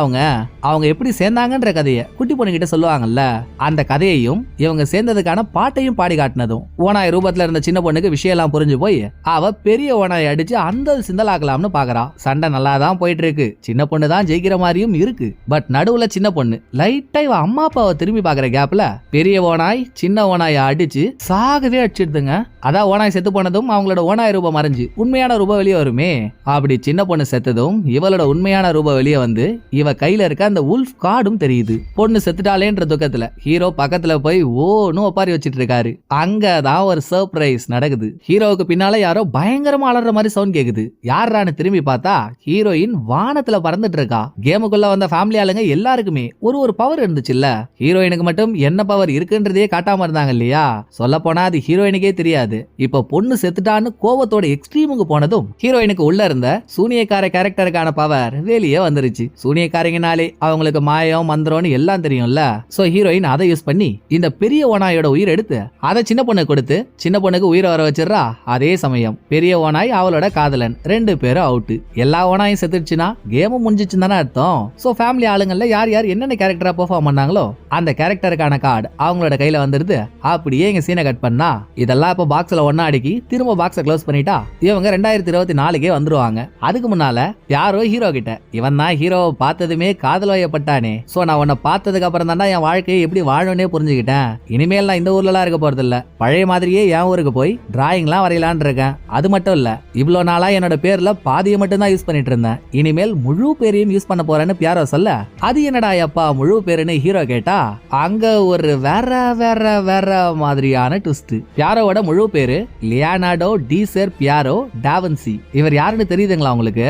அவங்க எப்படி சேர்ந்தாங்கன்ற கதையை குட்டி பொண்ணு கிட்ட சொல்லுவாங்கல்ல, அந்த கதையையும் இவங்க சேர்ந்ததுக்கான பாட்டையும் பாடி காட்டினதும் ஓனாய் ரூபத்துல இருந்த சின்ன பொண்ணுக்கு விஷயம் எல்லாம் புரிஞ்சு போய் அவ பெரிய ஓனாய் அடிச்சு அந்த சிந்தலாக்கலாம்னு பாக்குறா. சண்டை நல்லா தான் போயிட்டு இருக்கு. சின்ன பொண்ணு தான் ஜெயிக்கிற மாதிரியும் இருக்கு. பட் நடுவுல சின்ன பொண்ணு லைட்டா இவ அம்மா அப்பாவை திரும்பி பாக்குற கேப்ல பெரிய ஓனாய் சின்ன ஓனாய அடிச்சு சாகவே அடிச்சிடுதுங்க. அதான் ஓனாய் செத்து போனதும் அவங்களோட ஓனாய் ரூபம் மறைஞ்சு உண்மையான ரூபம் வெளியே வருமே. அப்படி சின்ன பொண்ணு செத்ததும் இவளோட உண்மையான ரூபம் வெளியே வந்து இவ கையில இருக்க அந்த உல்ஃப் கார்டும் தெரியுது. பொண்ணு செத்துட்டாலேன்ற துக்கத்துல ஹீரோ பக்கத்துல போய் ஓன்னு ஒப்பாரி வச்சிட்டு இருக்காரு. அங்கதான் ஒரு சர்ப்ரைஸ் நடக்குது. ஹீரோவுக்கு பின்னால யாரோ பயங்கரமா அலற மாதிரி சவுண்ட் கேக்குது. யாரான்னு திரும்பி பார்த்தா ஹீரோயின் வானத்துல பறந்துட்டு இருக்கா. கேமுக்குள்ள வந்த ஃபேமிலி ஆளுங்க எல்லாருக்குமே ஒரு பவர் இருந்துச்சுல்ல, ஹீரோயினுக்கு மட்டும் என்ன பவர் இருக்குன்றதே காட்டாம இருந்தாங்க இல்லையா. சொல்ல போனா அது ஹீரோயினுக்கே தெரியாது. இப்ப பொண்ணு செத்துட்டான்னு கோவத்தோட எக்ஸ்ட்ரீமுக்கு போனதும் ஹீரோயினுக்கு உள்ள இருந்த சூனியக்கார கேரக்டருக்கான பவர் வெளியே வந்துருச்சு. சூனியக்காரங்கனாலே அவங்களுக்கு மாயம் மந்திரம்னு எல்லாம் தெரியும்ல. சோ ஹீரோயின் அதை யூஸ் பண்ணி இந்த பெரிய ஓனாயோட உயிர் எடுத்து அதை சின்ன பொண்ணு கொடுத்து சின்ன பொண்ணுக்கு உயிரை வர வச்சிடறா. அதே சமயம் பெரிய ஓனாய் அவளோட காதலன் 2 பேரும் அவுட். எல்லா ஓனாயும் செத்துடுச்சுன்னா கேம் முடிஞ்சிச்சுன்னு தானே அர்த்தம். சோ ஃபேமிலி ஆளுங்கள்ல யார் யார் என்னென்ன கேரக்டரா பெர்ஃபார்ம் பண்ணாங்களோ அந்த கேரக்டருக்கான கார்டு அவங்களோட கையில வந்துருது. அப்படியே இங்க சீனை கட் பண்ணா இதெல்லாம் இப்ப பாக்ஸ்ல ஒன்னா அடிக்கி திரும்ப பாக்ஸை க்ளோஸ் பண்ணிட்டா இவங்க 2024 வந்துருவாங்க. அதுக்கு முன்னால யாரோ ஹீரோ கிட்ட, இவன் தான் ஹீரோவை பார்த்ததுமே காதல் வயப்பட்டானே, சோ நான் உன்னை பார்த்ததுக்கு அப்புறம் தான்டா என் வாழ்க்கையை எப்படி வாழணும்னே புரிஞ்சுக்கிட்டேன். இனிமேல் நான் இந்த ஊர்ல எல்லாம் இருக்க போறது இல்ல, பழைய மாதிரியே என் ஊருக்கு போய் டிராயிங்லாம் வரையலான் இருக்கேன். அது மட்டும் இல்ல, இவ்வளவு நாளா என்னோட பேர்ல பாதியை மட்டும் தான் யூஸ் பண்ணிட்டு இருந்தேன், இனிமேல் முழு பேரையும் யூஸ் பண்ண போறேன்னு பியாரோ சொல்ல, அது என்னடா அப்பா முழு பேருன்னு ஹீரோ கேட்டா, அங்க ஒரு வேற வேற வேற மாதிரியான ட்விஸ்ட். பியாரோவோட முழு பேரு லியோனார்டோ டி செர் பியாரோ டா வின்சி. இவர் யாருன்னு தெரியுதுங்களா உங்களுக்கு?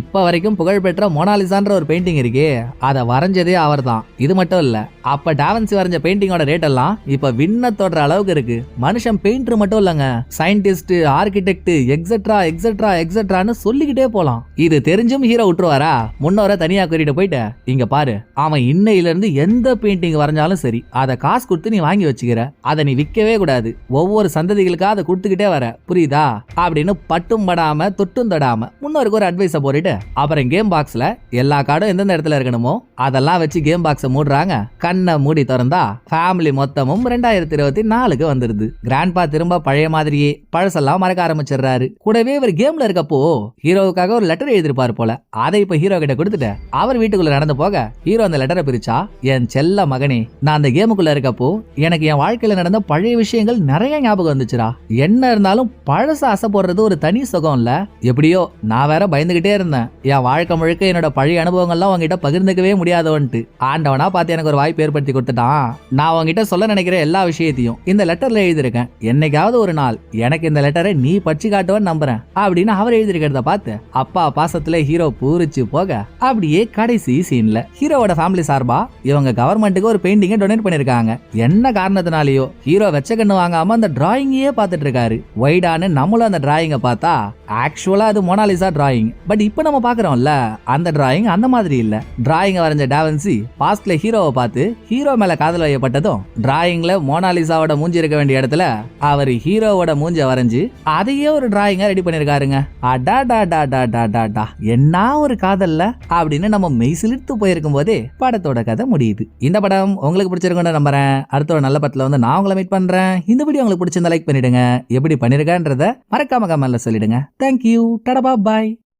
இப்ப வரைக்கும் புகழ்பெற்ற மோனாலிசான்ற ஒரு பெயிண்டிங் இருக்கே, அதை வரைஞ்சதே அவர் தான். இது மட்டும் இல்ல, அப்ப டா வின்சி வரைஞ்ச பெயிண்டிங்கோட ரேட் எல்லாம் இப்ப விண்ண தொடுற அளவுக்கு இருக்கு. மனுஷன் பெயிண்டர் மட்டும் இல்லங்க, சயின்டிஸ்ட், ஆர்கிடெக்ட், எக்ஸெட்ரா எக்ஸெட்ரா எக்ஸெட்ரான்னு சொல்லிக்கிட்டே போலாம். இது தெரிஞ்சும் ஹீரோ விட்டுருவாரா? முன்னோர தனியா கூட்டிட்டு போயிட்டு, இங்க பாரு, அவன் இன்னையில இருந்து எந்த பெயிண்டிங் வரைஞ்சாலும் சரி, அதை காசு கொடுத்து நீ வாங்கி வச்சுக்கிற, அதை நீ விற்கவே கூடாது, ஒவ்வொரு சந்ததிகளுக்காக அதை கொடுத்துக்கிட்டே வர, புரியுதா அப்படின்னு பட்டும் படாம தொட்டும் தொடாம முன்னோருக்கு ஒரு அட்வைஸ போட்டுட்டு, அப்புறம் கேம் பாக்ஸ்ல எல்லா கார்டும் எந்தெந்த இடத்துல இருக்கணுமோ அதெல்லாம் வச்சு கேம் பாக்ஸ மூடுறாங்க. கண்ணை மூடி திறந்தா ஃபேமிலி மொத்தமும் 2024க்கு வந்துருது. கிராண்ட்பா திரும்ப பழைய மாதிரியே பழசெல்லாம் மறக்க ஆரம்பிச்சிடுறாரு. கூடவே இவர் கேம்ல இருக்கப்போ ஹீரோவுக்காக ஒரு லெட்டர் எழுதிருப்பாரு போல, அதை இப்ப ஹீரோ கிட்ட கொடுத்துட்டு அவர் வீட்டுக்குள்ள நடந்து போக, ஹீரோ அந்த லெட்டரை பிரிச்சா, என் செல்ல மகனே, நான் அந்த கேமுக்குள்ள இருக்கப்போ எனக்கு என் வாழ்க்கையில நடந்த பழைய விஷயங்கள் நிறைய ஞாபகம் வந்துச்சுடா. என்ன இருந்தாலும் பழச ஆசை போடுறது ஒரு தனி சுகம் இல்ல. எப்படியோ நான் வேற பயந்துகிட்டே இருந்தேன், என் வாழ்க்கை முழுக்க என்னோட பழைய அனுபவங்கள்லாம் உங்ககிட்ட பகிர்ந்துக்கவே முடியாதோன்ட்டு. ஆண்டவனா பார்த்து எனக்கு ஒரு வாய்ப்பு ஏற்படுத்தி கொடுத்துட்டான். நான் உங்ககிட்ட சொல்ல நினைக்கிற எல்லா விஷயத்தையும் இந்த லெட்டர்ல எழுதியிருக்கேன். என்னைக்காவது ஒரு நாள் எனக்கு இந்த லெட்டரை நீ படிச்சு காட்டுவன்னு நம்புறேன் அப்படின்னு அவர் எழுதிருக்கிறத பார்த்து அப்பா பாசத்துல ஹீரோ பூரிச்சு போக, அப்படியே கடைசி சீன்ல ஹீரோவோட ஃபேமிலி சார்பா இவங்க கவர்மெண்ட்டுக்கு ஒரு பெயிண்டிங்கை டொனேட் பண்ணிருக்காங்க. என்ன காரணத்தினாலேயோ ஹீரோ வெச்ச கண்ணு வாங்காம அந்த டிராயிங்கே பார்த்துட்டு இருக்காரு. வைடான்னு நம்மளும் அந்த டிராயிங்கை பார்த்தா ஆக்சுவலா அது மோனாலிசா டிராயிங். பட் இப்போ நம்ம பாக்குறோம்ல, அந்த டிராயிங் அந்த மாதிரி இல்ல. டிராயிங் வரைஞ்ச டா வின்சி பாஸ்ட்ல ஹீரோவை பார்த்து ஹீரோ மேல காதல் வயப்பட்டதும், டிராயிங்ல மோனாலிசாவோட மூஞ்சி இருக்க வேண்டிய இடத்துல அவர் ஹீரோவோட மூஞ்ச வரைஞ்சு அதையே ஒரு டிராயிங்கா ரெடி பண்ணிருக்காருங்க. அடா என்ன ஒரு காதல்ல அப்படின்னு நம்ம மெய் சிலிர்த்து போயிருக்கும் போதே படத்தோட கதை முடியுது. இந்த படம் உங்களுக்கு பிடிச்சிருக்குன்னு நம்புறேன். அடுத்த ஒரு நல்ல படத்துல வந்து நான் உங்களை மீட் பண்றேன். இந்த வீடியோ உங்களுக்கு பிடிச்சிருந்தா லைக் பண்ணிடுங்க, எப்படி பண்ணிருக்கன்றத மறக்காம கமெண்ட்ல சொல்லிடுங்க. தேங்க்யூ, டடா பாய்.